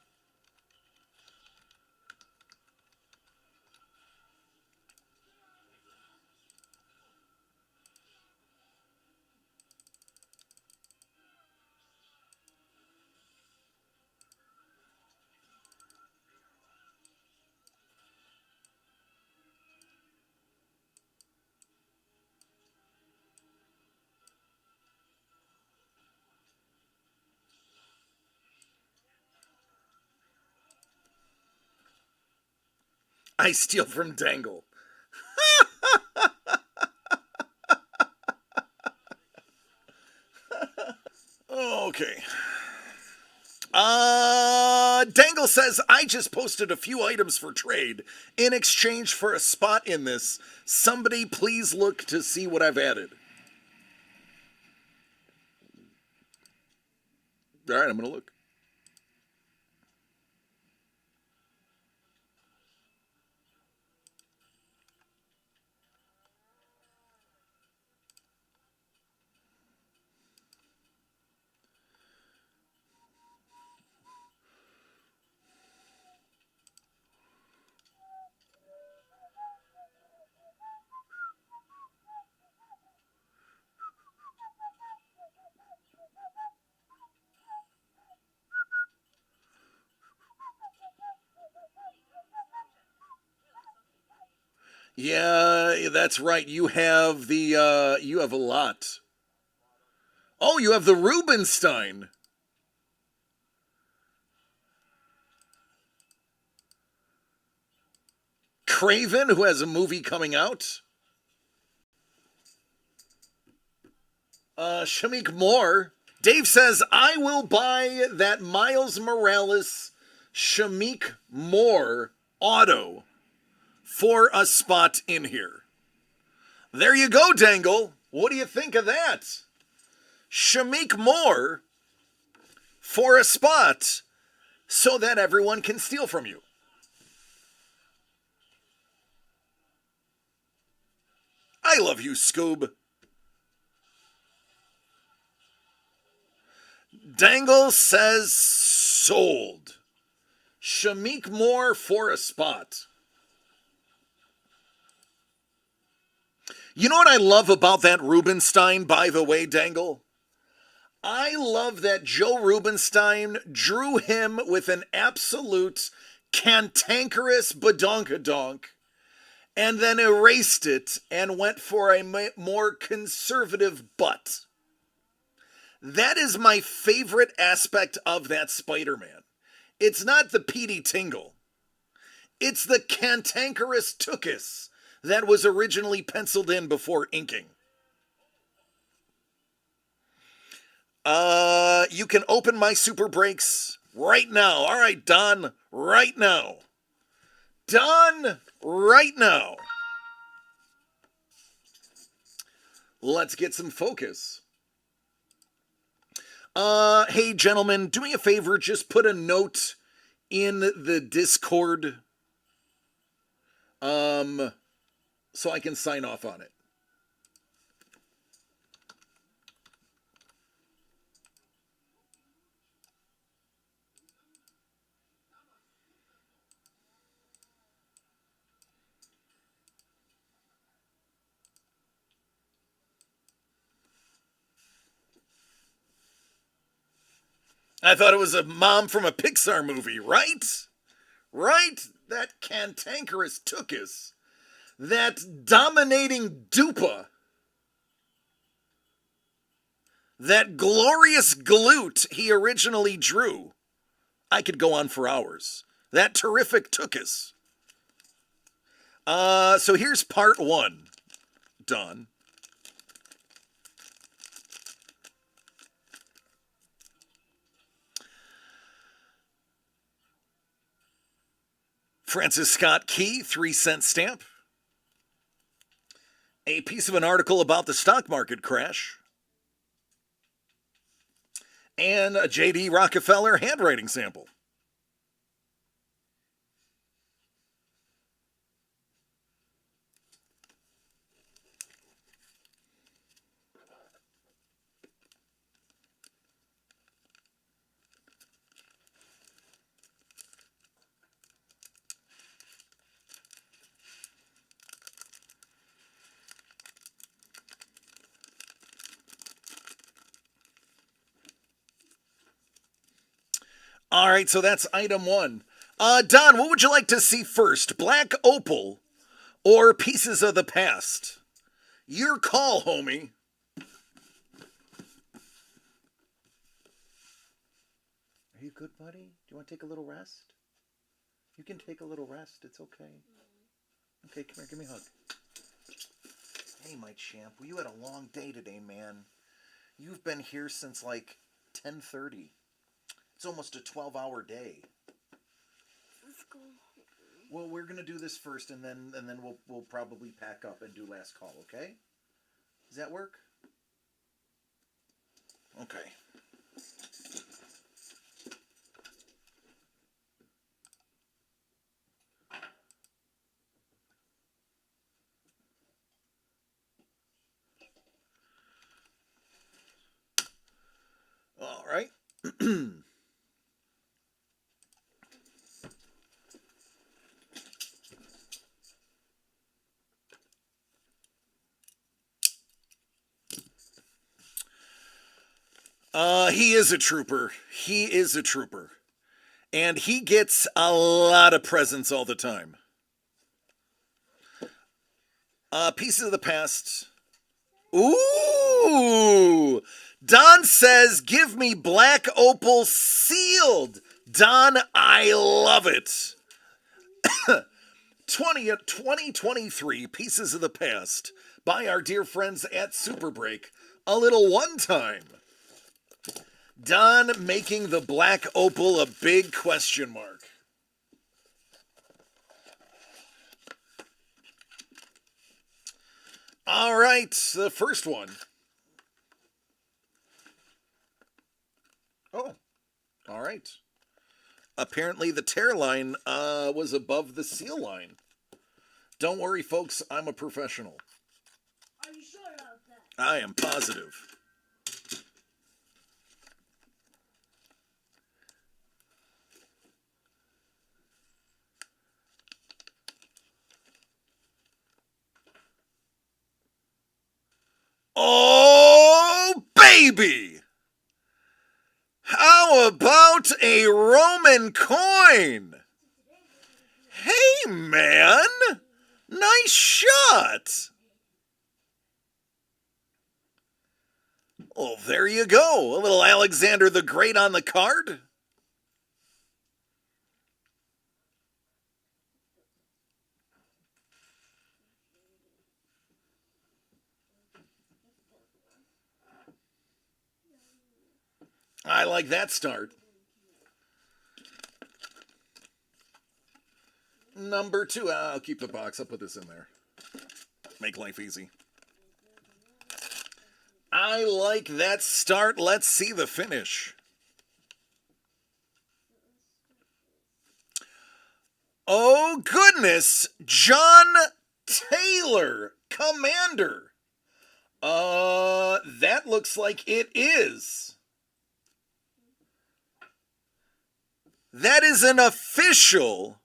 I steal from Dangle. Okay. Dangle says, I just posted a few items for trade in exchange for a spot in this. Somebody please look to see what I've added. All right, I'm going to look. Yeah, that's right. You have you have a lot. Oh, you have the Rubenstein. Craven, who has a movie coming out. Shamik Moore. Dave says, I will buy that Miles Morales Shamik Moore auto for a spot in here. There you go, Dangle. What do you think of that? Shamik Moore for a spot so that everyone can steal from you. I love you, Scoob. Dangle says sold. Shamik Moore for a spot. You know what I love about that Rubenstein, by the way, Dangle? I love that Joe Rubenstein drew him with an absolute cantankerous badonkadonk and then erased it and went for a more conservative butt. That is my favorite aspect of that Spider-Man. It's not the Petey Tingle. It's the cantankerous Tookus that was originally penciled in before inking. You can open my super breaks right now. All right, Don, right now. Done right now. Let's get some focus. Hey, gentlemen, do me a favor. Just put a note in the Discord, so I can sign off on it. I thought it was a mom from a Pixar movie, right? Right? That cantankerous Tookus. That dominating Dupa. That glorious glute he originally drew. I could go on for hours. That terrific Tookus. So here's part one. Done. Francis Scott Key, 3-cent stamp. A piece of an article about the stock market crash. And a J.D. Rockefeller handwriting sample. All right, so that's item one. Don, what would you like to see first? Black Opal or Pieces of the Past? Your call, homie. Are you good, buddy? Do you want to take a little rest? You can take a little rest. It's okay. Okay, come here. Give me a hug. Hey, my champ. Well, you had a long day today, man. You've been here since like 10:30. It's almost a 12-hour day. Let's go. Well, we're gonna do this first, and then we'll probably pack up and do last call. Okay? Does that work? Okay. All right. He is a trooper. He is a trooper. And he gets a lot of presents all the time. Pieces of the past. Ooh! Don says, give me black opal sealed. Don, I love it. 2023 Pieces of the Past by our dear friends at Super Break. A little one time. Don making the black opal a big question mark. All right, the first one. Oh, all right. Apparently the tear line was above the seal line. Don't worry, folks, I'm a professional. Are you sure about that? I am positive. Oh, baby! How about a Roman coin? Hey, man! Nice shot! Well, there you go. A little Alexander the Great on the card. I like that start. Number 2. I'll keep the box. I'll put this in there. Make life easy. I like that start. Let's see the finish. Oh, goodness. John Taylor, Commander. That looks like it is. That is an official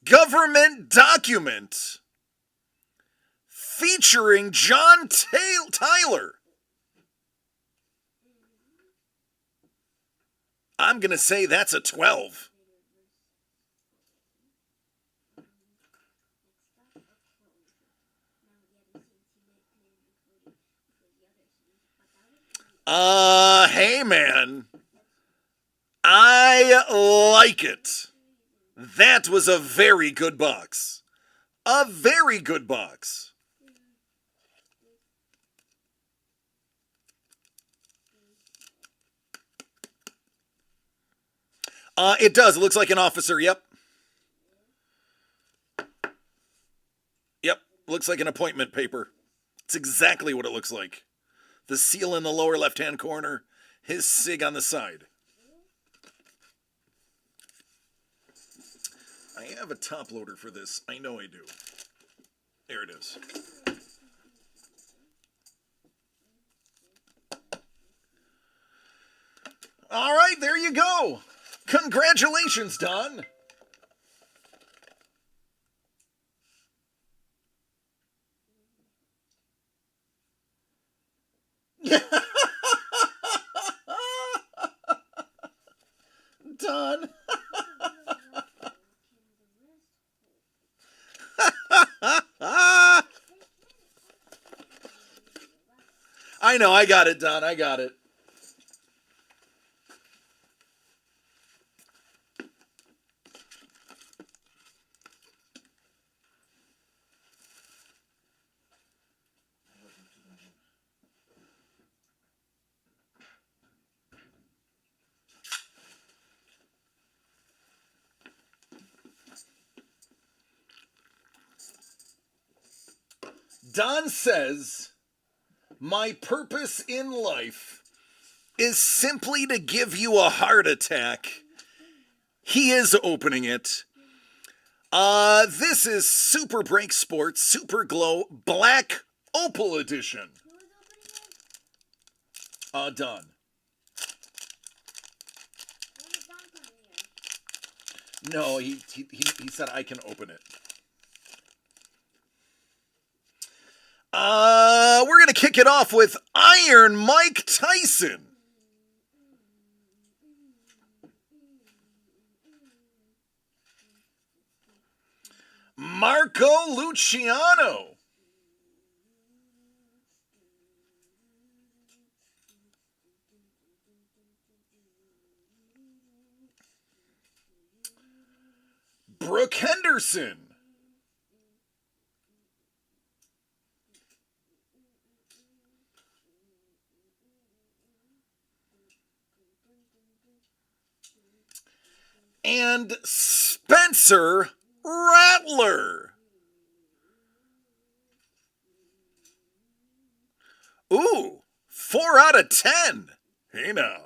government document featuring John Tyler. I'm going to say that's a 12. Hey, man. I like it. That was a very good box. A very good box. It does. It looks like an officer. Yep. Yep. Looks like an appointment paper. It's exactly what it looks like. The seal in the lower left-hand corner. His SIG on the side. I have a top loader for this. I know I do. There it is. All right, there you go. Congratulations, Don. Don. I know, I got it, Don. I got it. Don says, my purpose in life is simply to give you a heart attack. He is opening it. This is Super Break Sports Super Glow Black Opal Edition. Don. When is Don coming here? No, he said I can open it. We're gonna kick it off with Iron Mike Tyson. Marco Luciano. Brooke Henderson. And Spencer Rattler. Ooh, 4 out of 10. Hey now.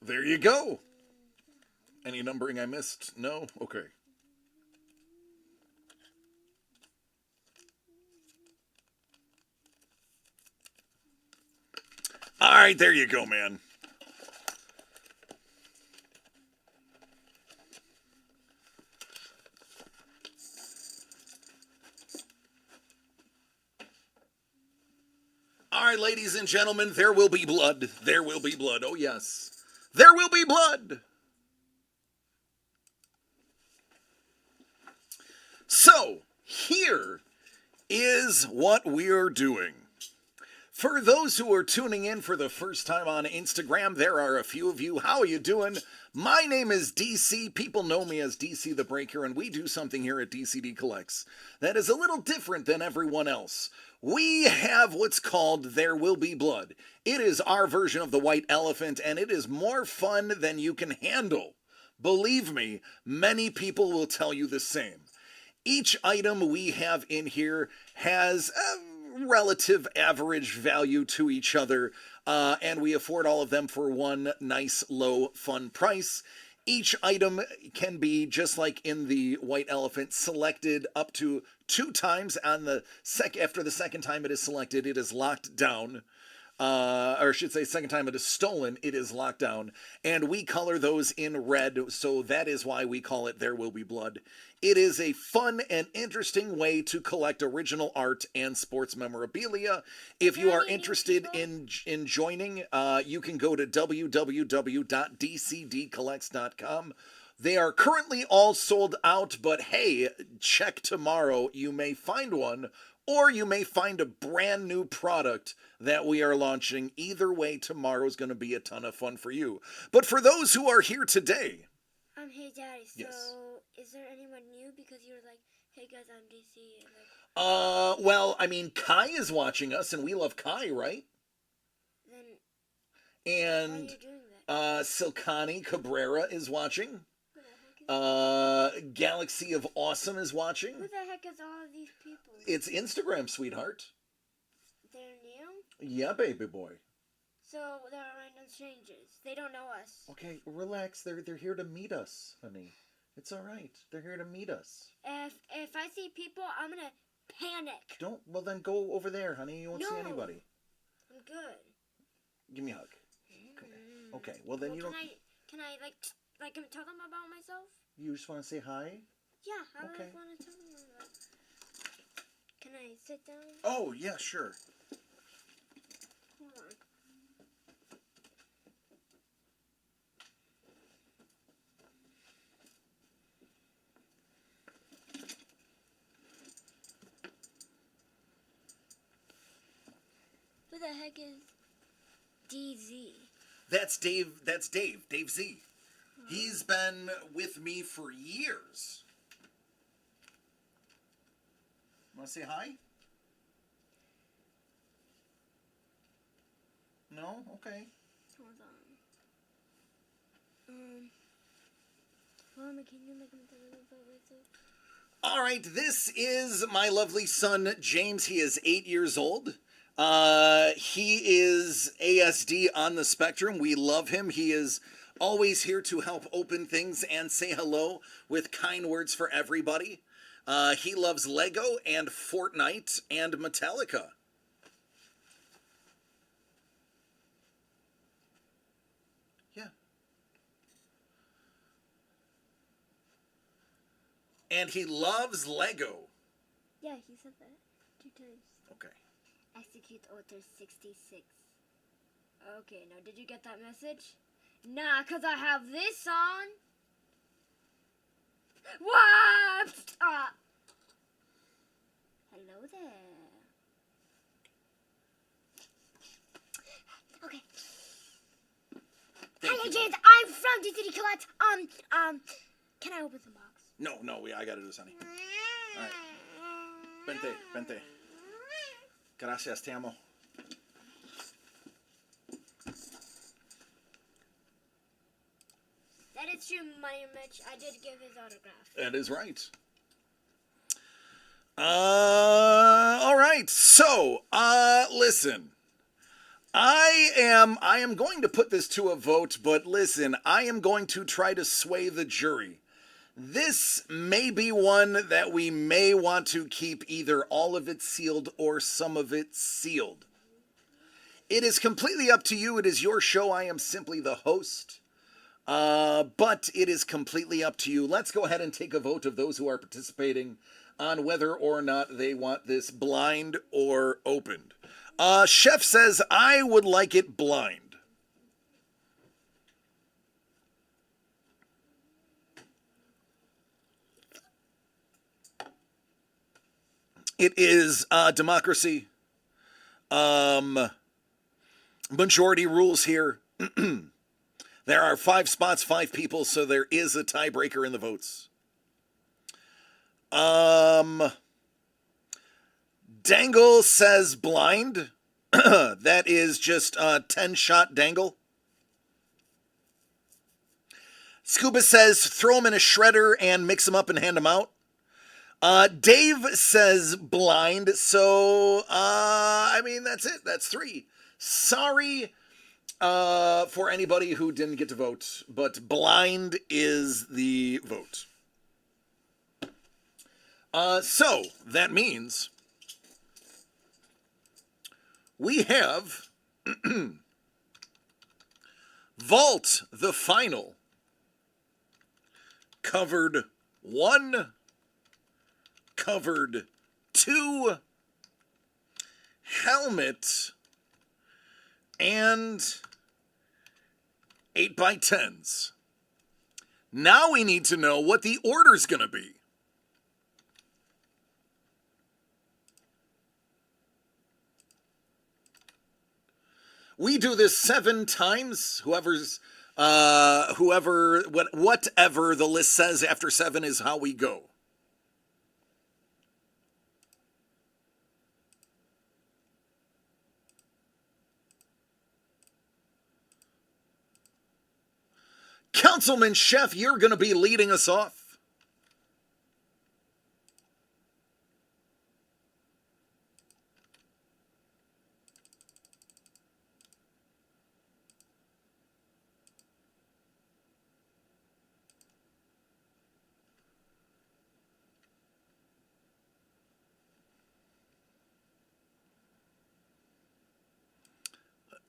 There you go. Any numbering I missed? No? Okay. All right, there you go, man. All right, ladies and gentlemen, there will be blood. There will be blood. Oh, yes. There will be blood. So, here is what we're doing. For those who are tuning in for the first time on Instagram, there are a few of you. How are you doing? My name is DC. People know me as DC the Breaker, and we do something here at DCD Collects that is a little different than everyone else. We have what's called There Will Be Blood. It is our version of the White Elephant, and it is more fun than you can handle. Believe me, many people will tell you the same. Each item we have in here has a relative average value to each other, and we afford all of them for one nice, low, fun price. Each item can be, just like in the White Elephant, selected up to 2 times. On the after the second time it is selected, it is locked down. Or I should say, second time it is stolen, it is locked down. And we color those in red, so that is why we call it There Will Be Blood. It is a fun and interesting way to collect original art and sports memorabilia. If you are interested in joining, you can go to www.dcdcollects.com. They are currently all sold out, but hey, check tomorrow. You may find one, or you may find a brand new product that we are launching. Either way, tomorrow is going to be a ton of fun for you. But for those who are here today... Hey, Daddy, so yes. Is there anyone new? Because you were like, hey, guys, I'm DC. And well, I mean, Kai is watching us, and we love Kai, right? then And why are you doing that? Silkani Cabrera is watching. Who the heck is Galaxy of Awesome is watching. Who the heck is all of these people? It's Instagram, sweetheart. They're new? Yeah, baby boy. So they're random strangers. They don't know us. Okay, relax. They're here to meet us, honey. It's all right. They're here to meet us. If I see people, I'm gonna panic. Don't. Well, then go over there, honey. You won't see No. anybody. I'm good. Give me a hug. Come here. Okay. Well, then Well, you don't. Can I tell them about myself? You just want to say hi? Yeah, I Okay. want to tell them. Can I sit down? Oh yeah, sure. Hold on. Who the heck is DZ? That's Dave. That's Dave. Dave Z. He's been with me for years. Want to say hi? No? Okay. Hold on. Can you make him All right, this is my lovely son, James. He is 8 years old. He is ASD on the spectrum. We love him. He is always here to help open things and say hello with kind words for everybody. He loves Lego and Fortnite and Metallica. Yeah. And he loves Lego. Yeah, he said that 2 times. Okay. Execute Order 66. Okay, now did you get that message? Nah, 'cause I have this on. What? Hello there. Okay. Hello, James. I'm from the City Collect. Can I open some box? No, I gotta do this, honey. All right. Vente. Gracias, te amo. That is true, Money Mitch. I did give his autograph. That is right. All right. So, listen. I am going to put this to a vote, but listen, I am going to try to sway the jury. This may be one that we may want to keep either all of it sealed or some of it sealed. It is completely up to you. It is your show. I am simply the host. But it is completely up to you. Let's go ahead and take a vote of those who are participating on whether or not they want this blind or opened. Chef says, I would like it blind. It is democracy. Majority rules here. There are 5 spots, 5 people, so there is a tiebreaker in the votes. Dangle says blind. That is just a 10-shot dangle. Scuba says throw them in a shredder and mix them up and hand them out. Dave says blind, so, that's it. That's 3. Sorry for anybody who didn't get to vote, but blind is the vote. So, that means we have Vault the Final covered 1, covered 2, helmet, and 8x10s. Now we need to know what the order's going to be. We do this 7 times. Whatever the list says after 7 is how we go. Councilman Chef, you're going to be leading us off.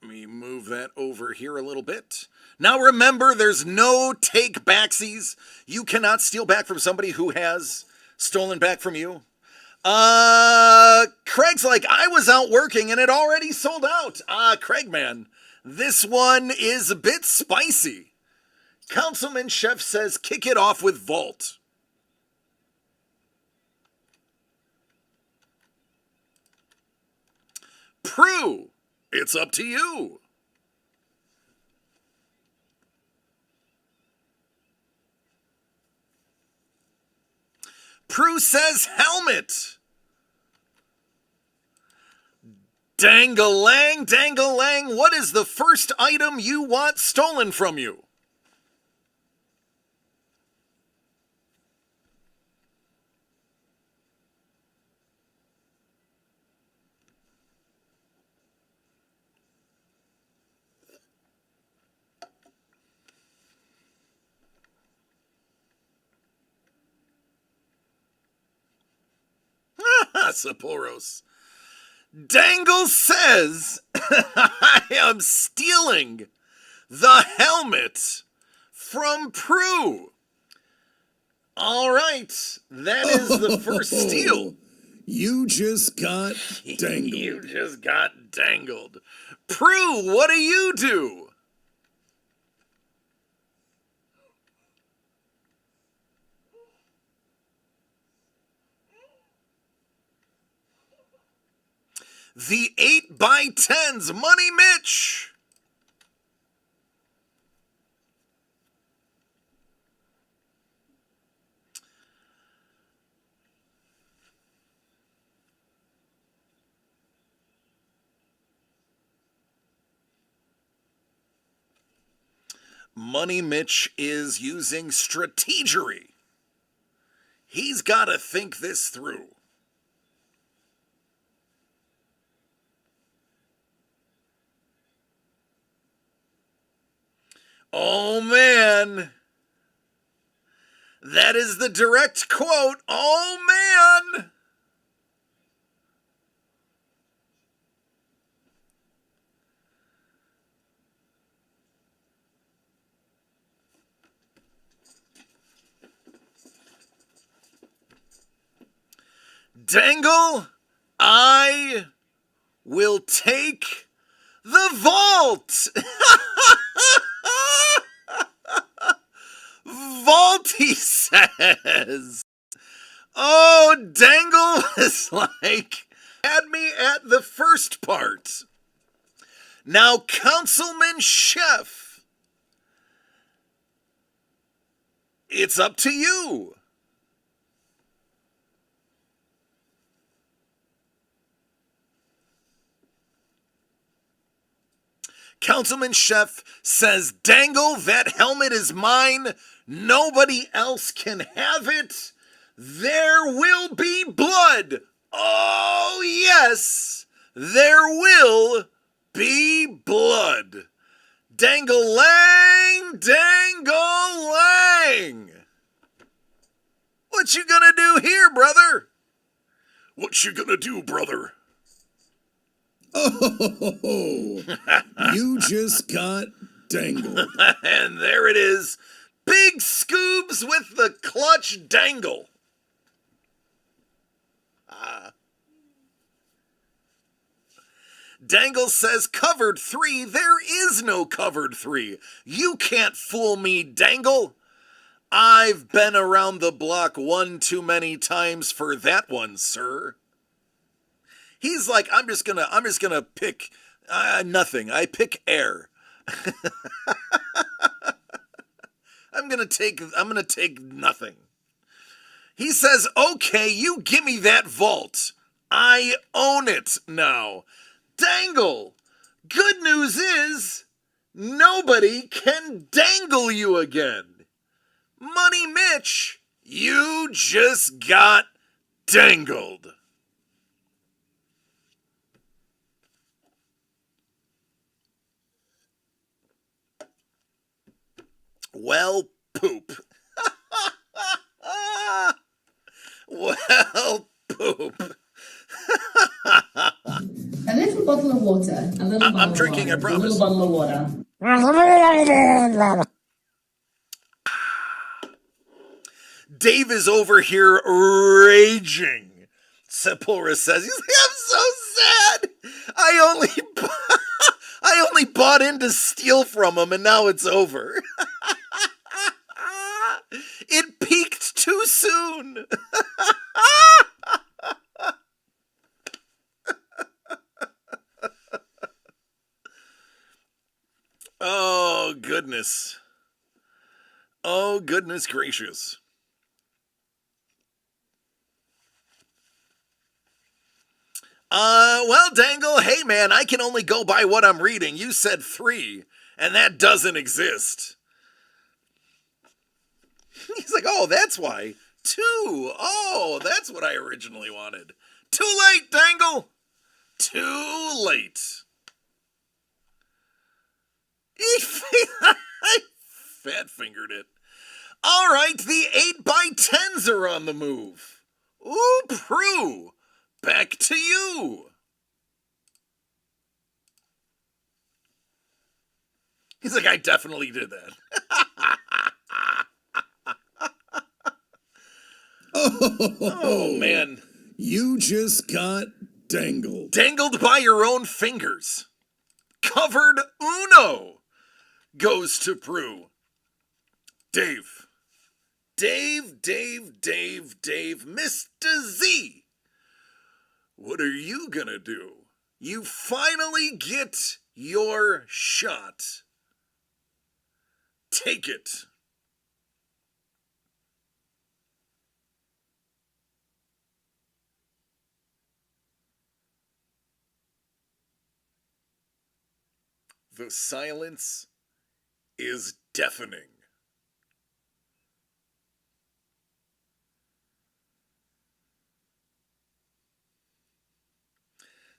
Let me move that over here a little bit. Now remember, there's no take backsies. You cannot steal back from somebody who has stolen back from you. Craig's like, I was out working and it already sold out. Craig, man, this one is a bit spicy. Councilman Chef says, kick it off with Vault. Prue, it's up to you. Prue says helmet. Dangle-lang, dangle-lang, what is the first item you want stolen from you? Sapporo's. Dangle says, I am stealing the helmet from Prue. All right, that is the first steal. You just got dangled. You just got dangled. Prue, what do you do? The 8x10s, Money Mitch. Money Mitch is using strategery. He's got to think this through. Oh, man. That is the direct quote. Oh, man. Dangle, I will take the vault. Vault, he says. Oh, Dangle is like, had me at the first part. Now, Councilman Chef, it's up to you. Councilman Chef says, Dangle, that helmet is mine. Nobody else can have it. There will be blood. Oh, yes, there will be blood. Dangle-lang, dangle-lang. What you gonna do here, brother? What you gonna do, brother? Oh, you just got dangled. And there it is. Big Scoobs with the clutch dangle. Dangle says, covered 3. There is no covered 3. You can't fool me, Dangle. I've been around the block one too many times for that one, sir. He's like, I'm just gonna pick nothing. I pick air. I'm gonna take nothing. He says, okay, you give me that vault. I own it now. Dangle, good news is nobody can dangle you again. Money Mitch, you just got dangled. Well, poop. Well, poop. A little bottle of water. A little bottle I'm drinking, of water, I promise. A little bottle of water. Dave is over here raging. Sephora says, he's like, I'm so sad. I only bought in to steal from him, and now it's over. It peaked too soon. Oh, goodness. Oh, goodness gracious. Well, Dangle, hey man, I can only go by what I'm reading. You said 3, and that doesn't exist. He's like, oh, that's why. 2. Oh, that's what I originally wanted. Too late, Dangle. Too late. I fat-fingered it. All right, the 8x10s are on the move. Ooh, Prue, back to you. He's like, I definitely did that. Oh, man. You just got dangled. Dangled by your own fingers. Covered Uno goes to Prue. Dave. Mr. Z. What are you gonna do? You finally get your shot. Take it. The silence is deafening.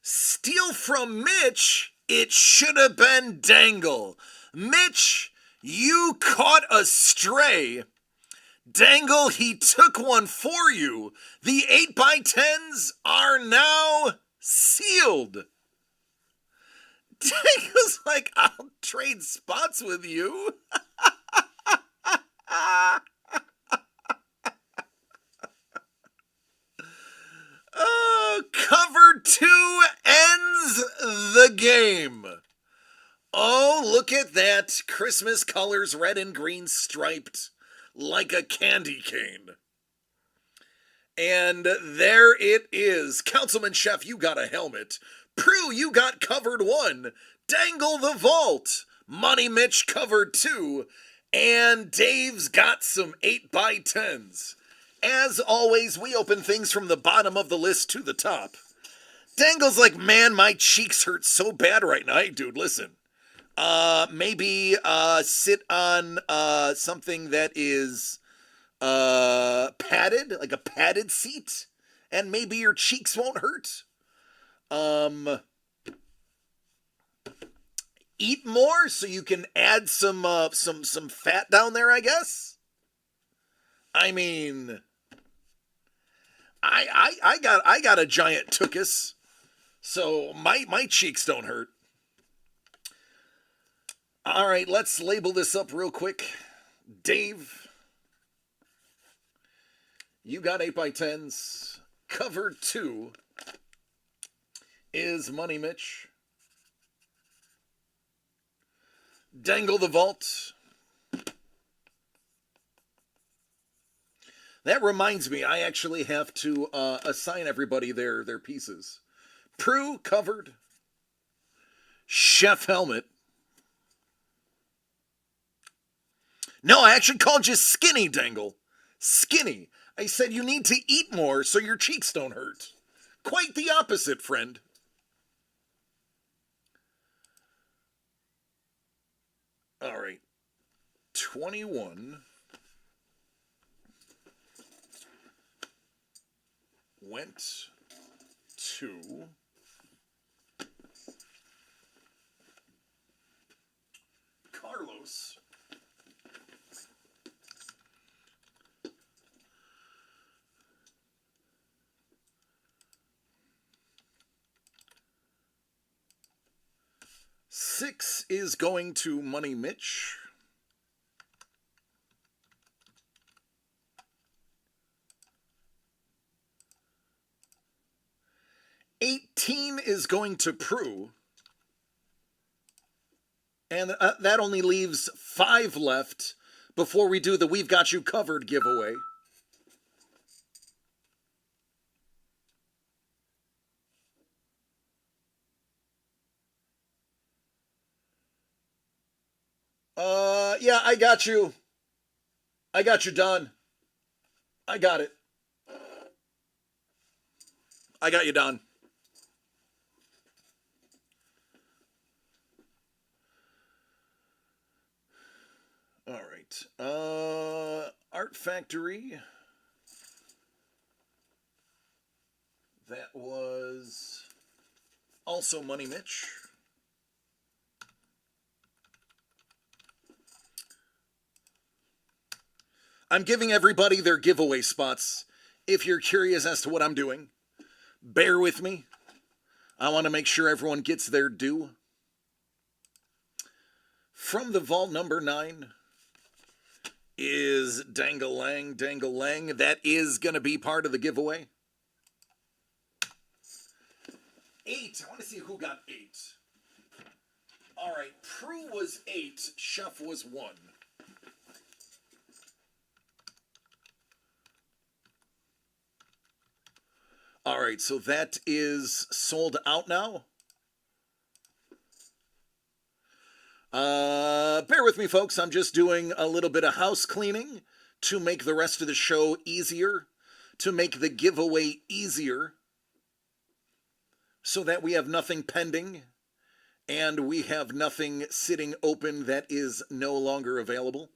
Steal from Mitch? It should have been Dangle. Mitch, you caught a stray. Dangle, he took one for you. The 8x10s are now sealed. Dangle's like, I'll trade spots with you. Oh, cover 2 ends the game. Oh, look at that. Christmas colors, red and green striped like a candy cane. And there it is. Councilman Chef, you got a helmet. Prue, you got covered 1. Dangle the vault. Money Mitch covered 2. And Dave's got some 8x10s. As always, we open things from the bottom of the list to the top. Dangle's like, man, my cheeks hurt so bad right now. Hey, dude, listen. Maybe sit on something that is padded, like a padded seat, and maybe your cheeks won't hurt. Eat more so you can add some fat down there, I guess. I mean, I got a giant tuchus, so my cheeks don't hurt. All right, let's label this up real quick. Dave, you got 8x10s. Cover 2 is Money Mitch. Dangle the vault. That reminds me, I actually have to assign everybody their pieces. Prue covered. Chef helmet. No, I actually called you skinny, Dangle. Skinny. I said you need to eat more so your cheeks don't hurt. Quite the opposite, friend. All right. 21 went to Carlos. Six is going to Money Mitch. $18 is going to Prue. And that only leaves 5 left before we do the We've Got You Covered giveaway. Yeah, I got you. I got you, Don. I got it. I got you, Don. Art Factory. That was also Money Mitch. I'm giving everybody their giveaway spots. If you're curious as to what I'm doing, bear with me. I want to make sure everyone gets their due. From the vault, number 9 is Dangalang, Dangalang. That is going to be part of the giveaway. 8. I want to see who got 8. All right, Prue was 8. Chef was 1. All right, so that is sold out now. Bear with me, folks. I'm just doing a little bit of house cleaning to make the rest of the show easier, to make the giveaway easier, so that we have nothing pending and we have nothing sitting open that is no longer available.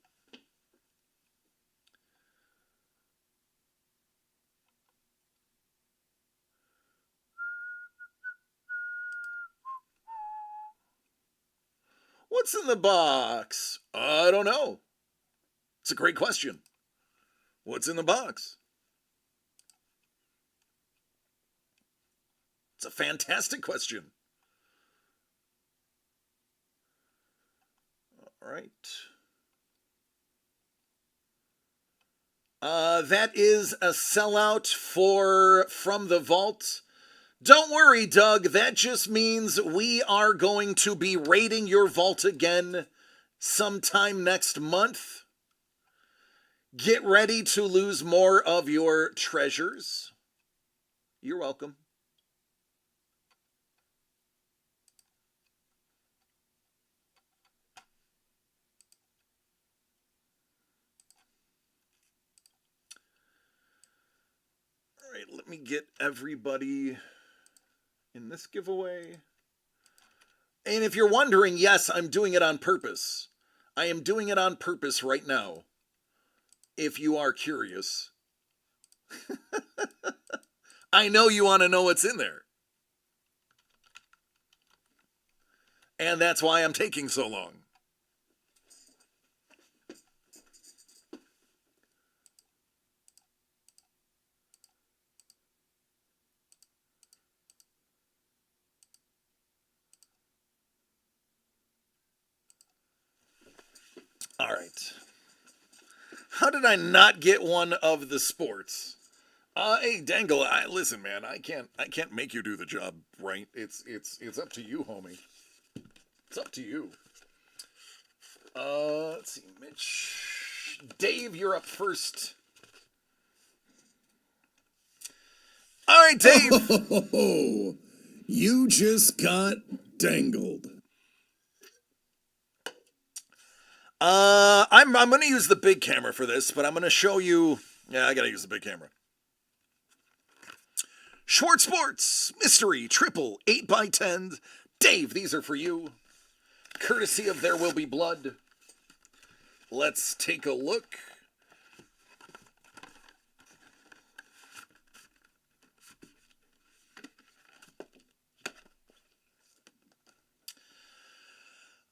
What's in the box? I don't know. It's a great question. What's in the box? It's a fantastic question. All right. That is a sellout for From the Vault. Don't worry, Doug. That just means we are going to be raiding your vault again sometime next month. Get ready to lose more of your treasures. You're welcome. All right, let me get everybody in this giveaway. And if you're wondering, yes, I'm doing it on purpose. I am doing it on purpose right now. If you are curious. I know you want to know what's in there. And that's why I'm taking so long. All right. How did I not get one of the sports? Hey, Dangle, listen, man, I can't make you do the job right. It's up to you, homie. It's up to you. Let's see, Mitch. Dave, you're up first. All right, Dave. Oh, you just got dangled. I'm going to use the big camera for this, but I'm going to show you. Yeah, I got to use the big camera. Schwartz Sports Mystery Triple 8x10. Dave, these are for you. Courtesy of There Will Be Blood. Let's take a look.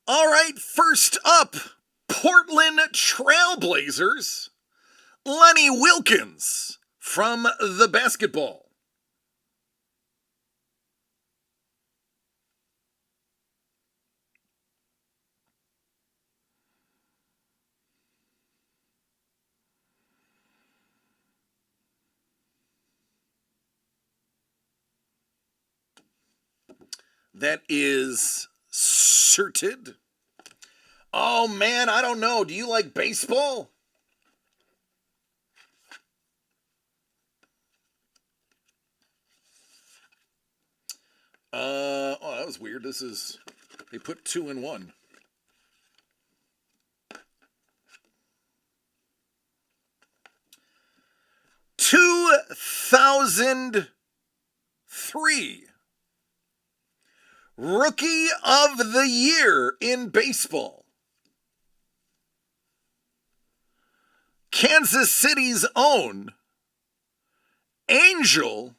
All right, first up, Portland Trailblazers, Lenny Wilkins from the basketball. That is sorted. Oh man, I don't know. Do you like baseball? Oh, that was weird. This is, they put 2 in 1. $2,003. Rookie of the Year in baseball. Kansas City's own Angel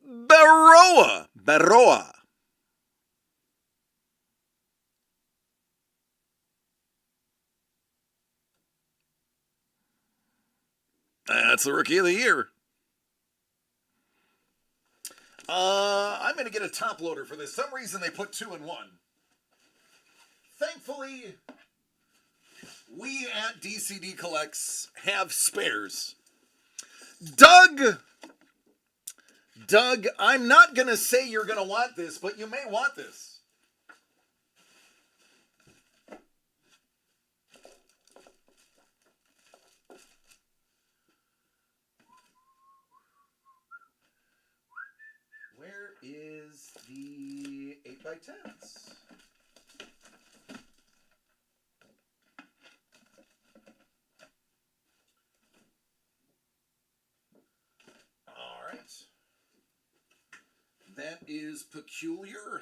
Berroa. That's the Rookie of the Year. I'm going to get a top loader for this. Some reason they put 2 in 1. Thankfully, we at DCD Collects have spares. Doug, I'm not going to say you're going to want this, but you may want this. Where is the 8x10s? All right. That is peculiar.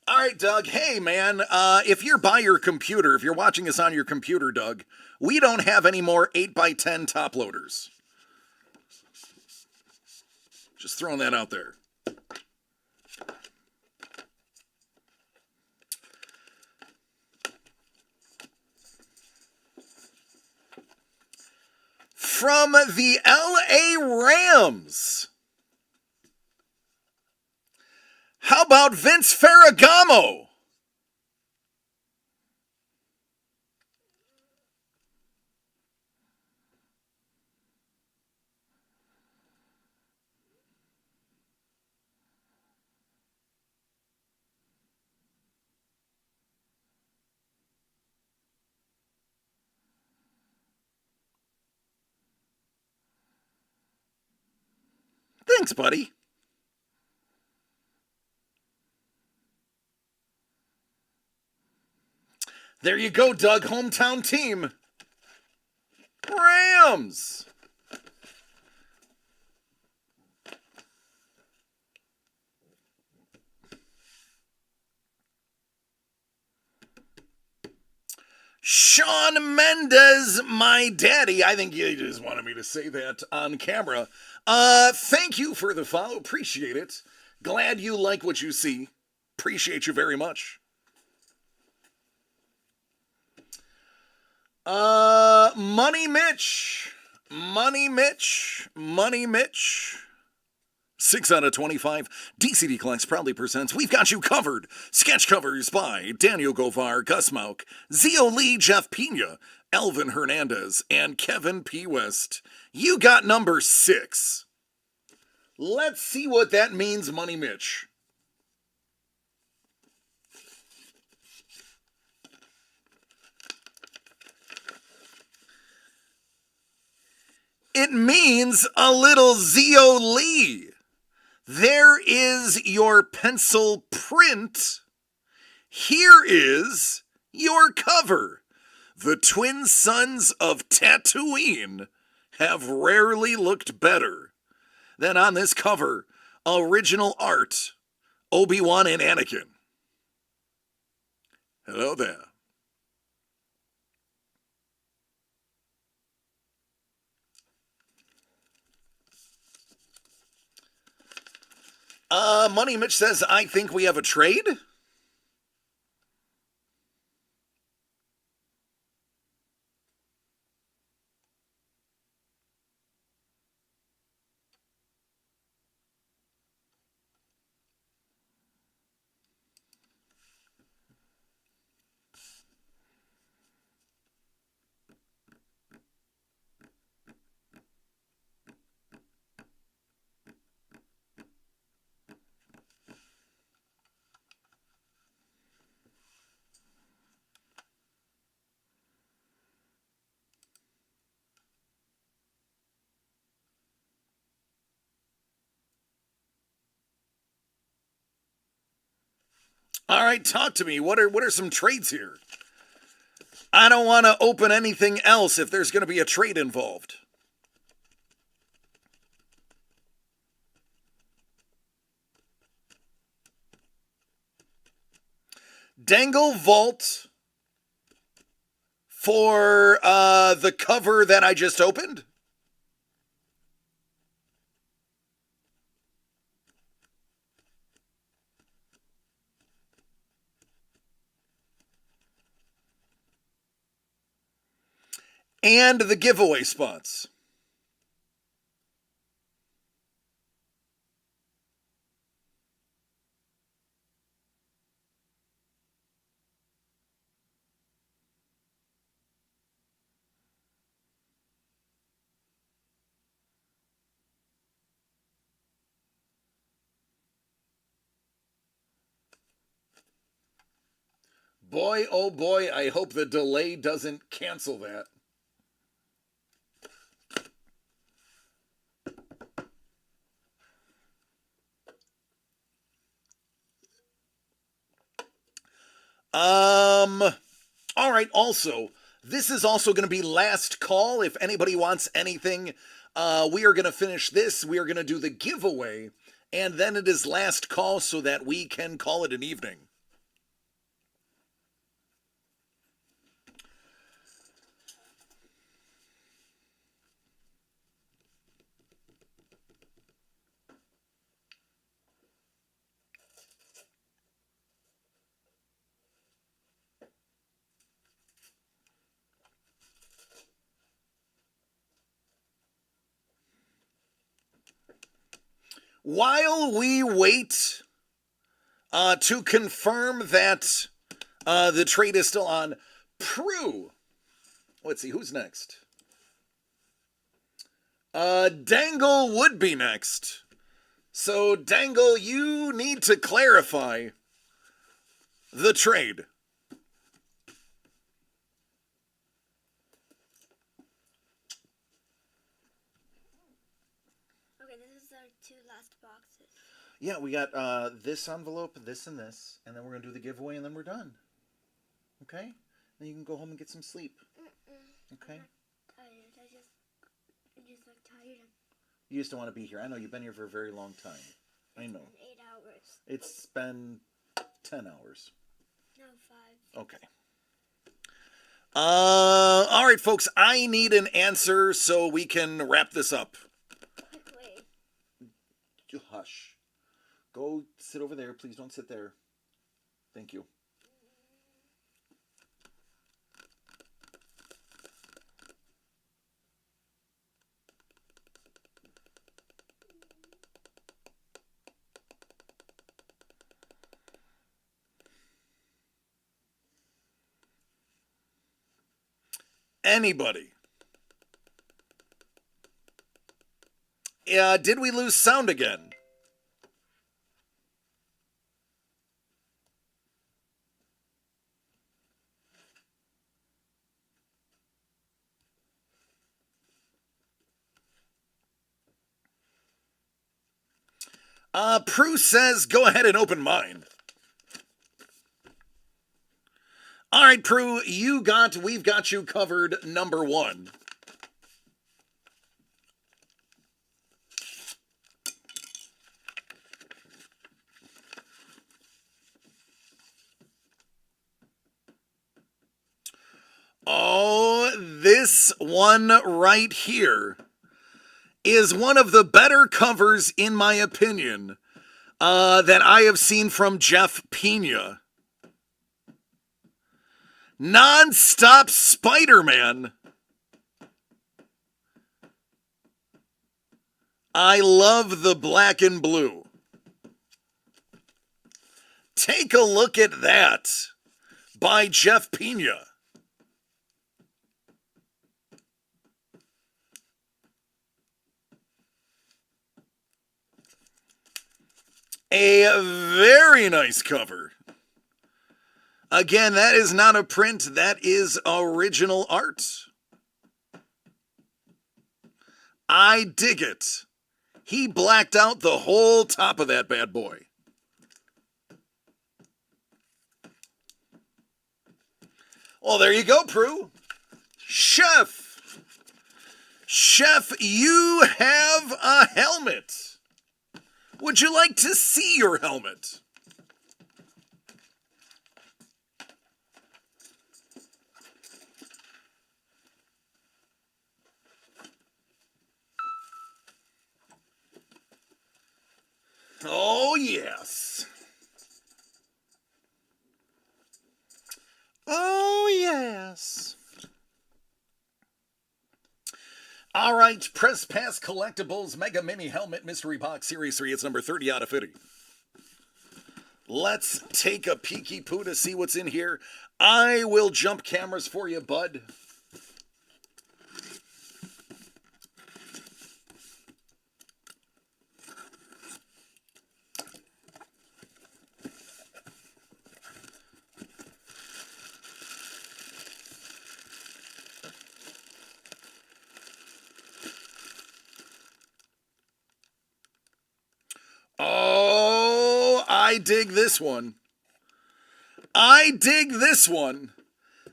All right, Doug. Hey, man, if you're by your computer, if you're watching us on your computer, Doug, we don't have any more 8x10 top loaders. Just throwing that out there. From the LA Rams. How about Vince Ferragamo? Thanks, buddy. There you go, Doug. Hometown team. Rams. Shawn Mendes, my daddy. I think you just wanted me to say that on camera. Thank you for the follow. Appreciate it. Glad you like what you see. Appreciate you very much. Money Mitch. 6 out of 25. DCD Collects proudly presents We've Got You Covered. Sketch covers by Daniel Govar, Gus Mauk, Zio Lee, Jeff Pena, Elvin Hernandez, and Kevin P. West. You got number 6. Let's see what that means, Money Mitch. It means a little Zio Lee. There is your pencil print. Here is your cover. The twin sons of Tatooine have rarely looked better than on this cover. Original art, Obi-Wan and Anakin. Hello there. Money Mitch says, I think we have a trade. All right, talk to me. What are some trades here? I don't want to open anything else if there's going to be a trade involved. Dangle Vault for the cover that I just opened? And the giveaway spots. Boy, oh boy, I hope the delay doesn't cancel that. All right, also, this is also going to be last call. If anybody wants anything, we are going to finish this. We are going to do the giveaway, and then it is last call so that we can call it an evening. While we wait to confirm that the trade is still on, Prue. Let's see, who's next? Dangle would be next. So, Dangle, you need to clarify the trade. Okay, this is our two last boxes. Yeah, we got this envelope, this, and this, and then we're going to do the giveaway, and then we're done. Okay? Then you can go home and get some sleep. Okay? I'm tired. I'm just like tired. You just don't want to be here. I know, you've been here for a very long time. I know. 8 hours. It's been 10 hours. No, 5. Okay. All right, folks, I need an answer so we can wrap this up. Quickly. Hush. Go sit over there. Please don't sit there. Thank you. Anybody? Did we lose sound again? Prue says, go ahead and open mine. All right, Prue, we've got you covered, number 1. Oh, this one right here is one of the better covers, in my opinion, that I have seen from Jeff Pena. Non-stop Spider-Man. I love the black and blue. Take a look at that by Jeff Pena. A very nice cover. Again, that is not a print, that is original art. I dig it. He blacked out the whole top of that bad boy. Well, there you go, Prue. Chef, you have a helmet. Would you like to see your helmet? Oh, yes. Oh, yes. All right, Press Pass Collectibles Mega Mini Helmet Mystery Box Series 3. It's number 30 out of 50. Let's take a peeky poo to see what's in here. I will jump cameras for you, bud. Oh, I dig this one. I dig this one.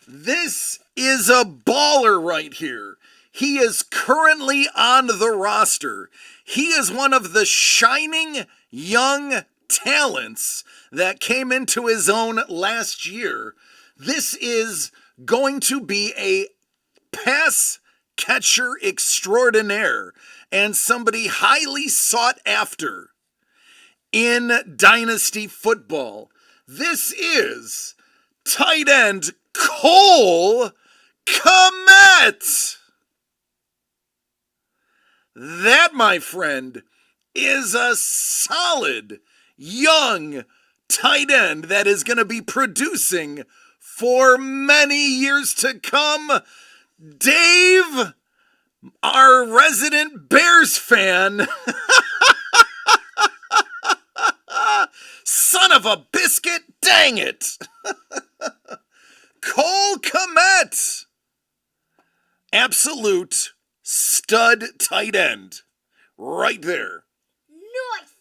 This is a baller right here. He is currently on the roster. He is one of the shining young talents that came into his own last year. This is going to be a pass catcher extraordinaire and somebody highly sought after in Dynasty football. This is tight end Cole Kmet. That, my friend, is a solid young tight end that is going to be producing for many years to come. Dave, our resident Bears fan, son of a biscuit, dang it. Cole Kmet, absolute stud tight end, right there. Nice.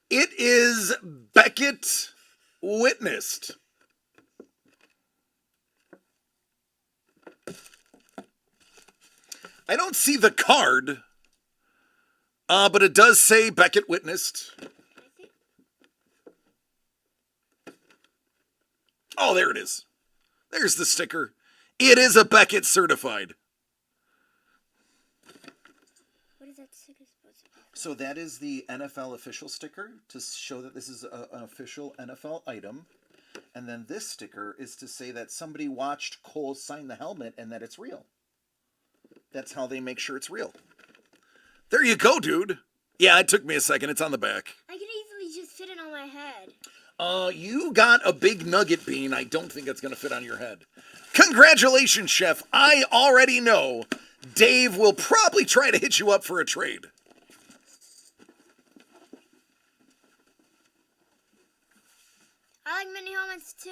It is Beckett Witnessed. I don't see the card, but it does say Beckett Witnessed. Oh, there it is. There's the sticker. It is a Beckett certified. What is that sticker supposed to be? So that is the NFL official sticker to show that this is an official NFL item. And then this sticker is to say that somebody watched Cole sign the helmet and that it's real. That's how they make sure it's real. There you go, dude. Yeah, it took me a second. It's on the back. I could easily just fit it on my head. You got a big nugget bean. I don't think it's going to fit on your head. Congratulations, Chef. I already know Dave will probably try to hit you up for a trade. I like mini helmets too.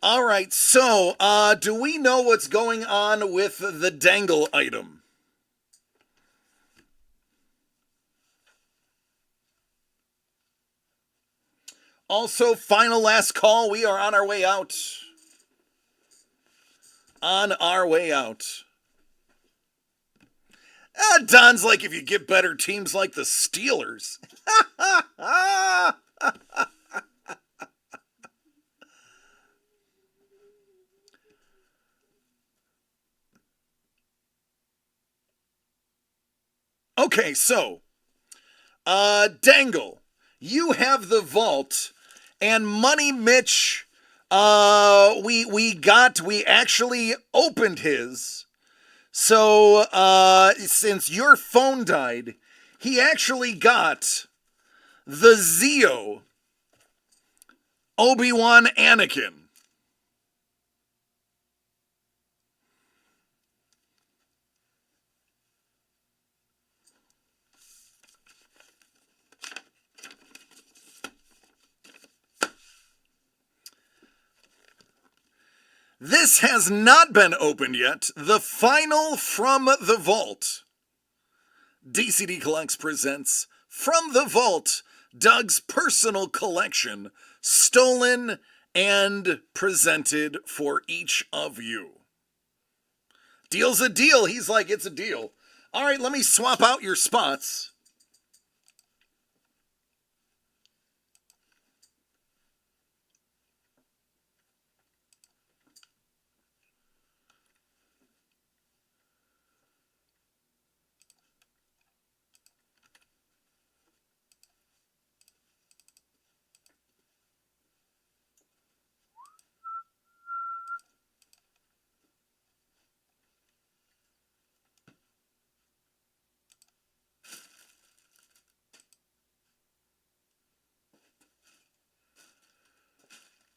All right, so do we know what's going on with the dangle item? Also, final last call. We are on our way out. On our way out. Don's like, if you get better teams like the Steelers. Okay, so, Dangle, you have the vault, and Money Mitch, we actually opened his. So, since your phone died, he actually got the Zeo Obi-Wan Anakin. This has not been opened yet. The final from the vault. DCD Collects presents From the Vault, Doug's personal collection, stolen and presented for each of you. Deal's a deal. He's like, it's a deal. All right, let me swap out your spots.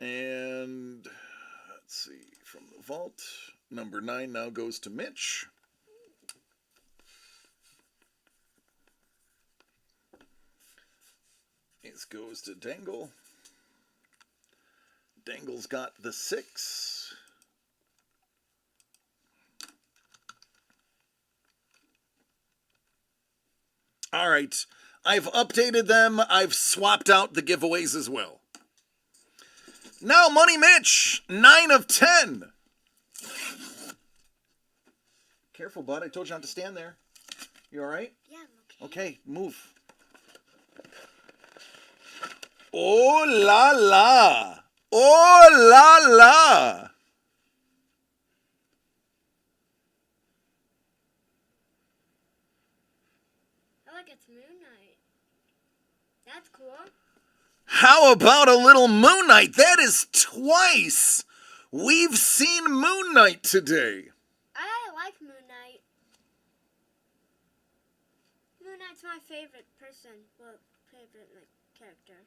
And let's see, from the vault, number 9 now goes to Mitch. This goes to Dangle. Dangle's got the 6. All right. I've updated them. I've swapped out the giveaways as well. Now, Money Mitch, 9 of 10. Careful, bud. I told you not to stand there. You all right? Yeah, I'm okay. Okay, move. Oh la la. Oh la la. Oh, look, it's Moonlight. That's cool. How about a little Moon Knight? That is twice we've seen Moon Knight today. I like Moon Knight. Moon Knight's my favorite person. Well, favorite, like, character.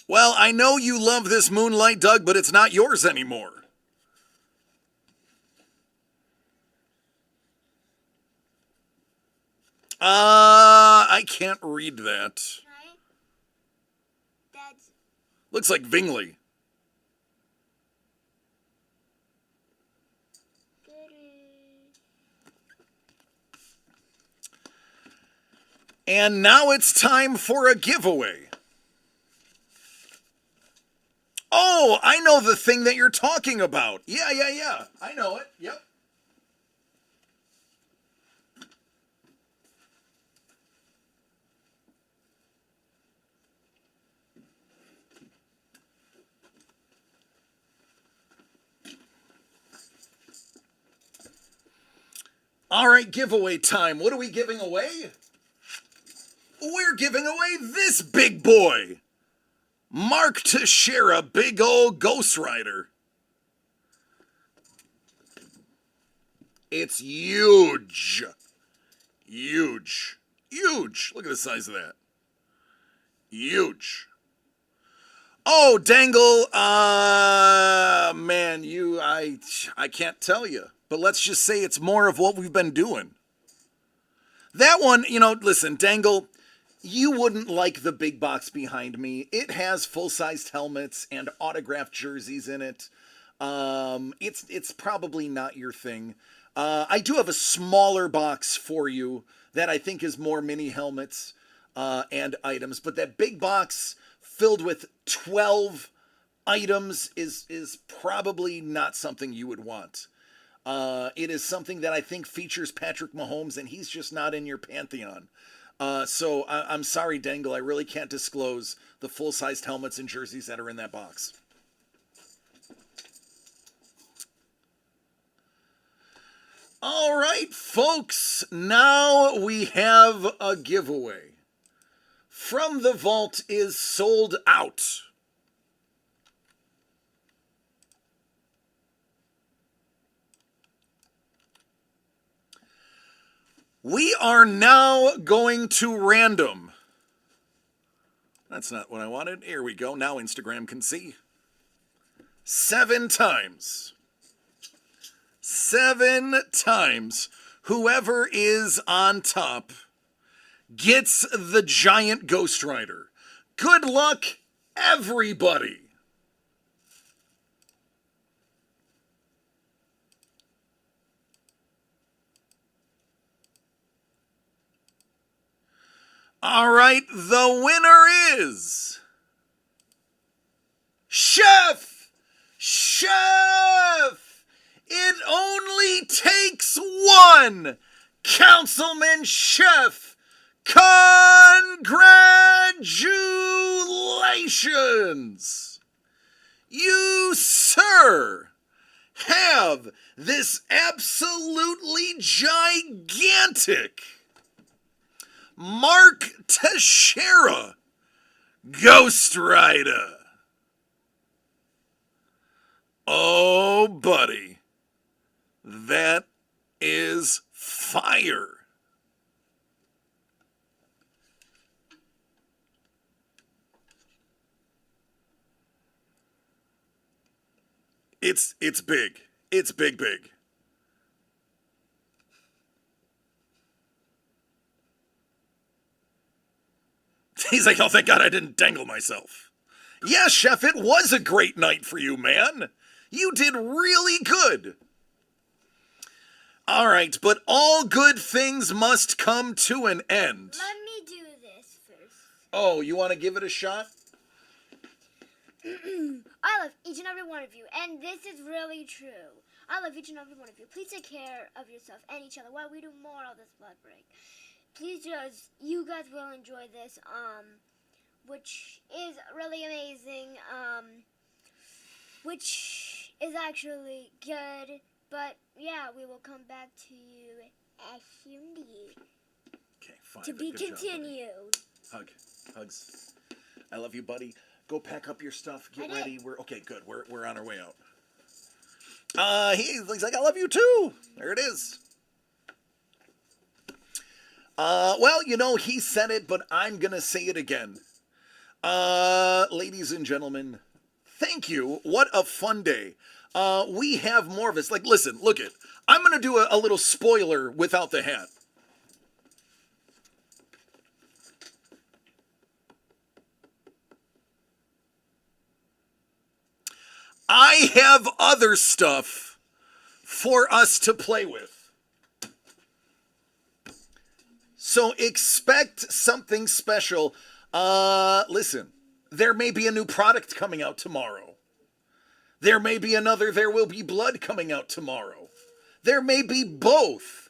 Well, I know you love this Moonlight, Doug, but it's not yours anymore. I can't read that. Right? That's... Looks like Vingley. And now it's time for a giveaway. Oh, I know the thing that you're talking about. Yeah. I know it. Yep. All right, giveaway time. What are we giving away? We're giving away this big boy. Mark Teixeira, big old Ghost Rider. It's huge. Huge. Huge. Look at the size of that. Huge. Oh, Dangle, man, I can't tell you. But let's just say it's more of what we've been doing. That one, listen, Dangle, you wouldn't like the big box behind me. It has full-sized helmets and autographed jerseys in it. It's probably not your thing. I do have a smaller box for you that I think is more mini helmets and items. But that big box filled with 12 items is probably not something you would want. It is something that I think features Patrick Mahomes, and he's just not in your pantheon. So I'm sorry, Dangle. I really can't disclose the full-sized helmets and jerseys that are in that box. All right, folks. Now we have a giveaway. From the Vault is sold out. We are now going to random. That's not what I wanted. Here we go. Now Instagram can see. 7 times. 7 times. Whoever is on top gets the giant Ghost Rider. Good luck, everybody. All right, the winner is Chef! It only takes one! Councilman Chef, congratulations! You, sir, have this absolutely gigantic Mark Teixeira Ghost Rider. Oh, buddy. That is fire. It's big. It's big. He's like, oh, thank God I didn't dangle myself. Yeah, Chef, it was a great night for you, man. You did really good. All right, but all good things must come to an end. Let me do this first. Oh, you want to give it a shot? I love each and every one of you, and this is really true. I love each and every one of you. Please take care of yourself and each other while we do more of this blood break. Please you guys will enjoy this, which is really amazing, which is actually good, but yeah, we will come back to you as soon Okay, fine. to be Good job, buddy. continued. Hugs. I love you, buddy. Go pack up your stuff. Get ready. We're okay. Good. We're on our way out. He's like, I love you too. There it is. Well, you know, he said it, but I'm gonna say it again. Ladies and gentlemen, thank you. What a fun day. We have more of this. Like, listen, look it. I'm gonna do a little spoiler without the hat. I have other stuff for us to play with. So expect something special. Listen, there may be a new product coming out tomorrow. There may be another There Will Be Blood coming out tomorrow. There may be both.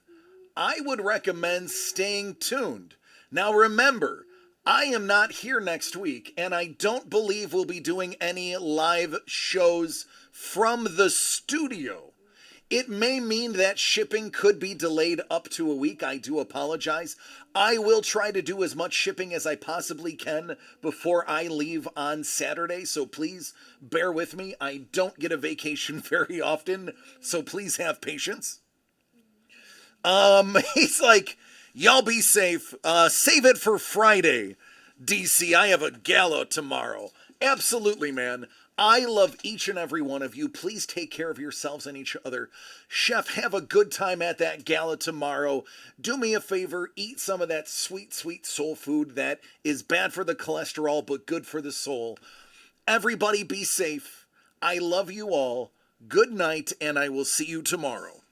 I would recommend staying tuned. Now remember, I am not here next week, and I don't believe we'll be doing any live shows from the studio. It may mean that shipping could be delayed up to a week. I do apologize. I will try to do as much shipping as I possibly can before I leave on Saturday, so please bear with me. I don't get a vacation very often, so please have patience. He's like, y'all be safe. Save it for Friday, DC. I have a gala tomorrow. Absolutely, man. I love each and every one of you. Please take care of yourselves and each other. Chef, have a good time at that gala tomorrow. Do me a favor, eat some of that sweet, sweet soul food that is bad for the cholesterol but good for the soul. Everybody be safe. I love you all. Good night, and I will see you tomorrow.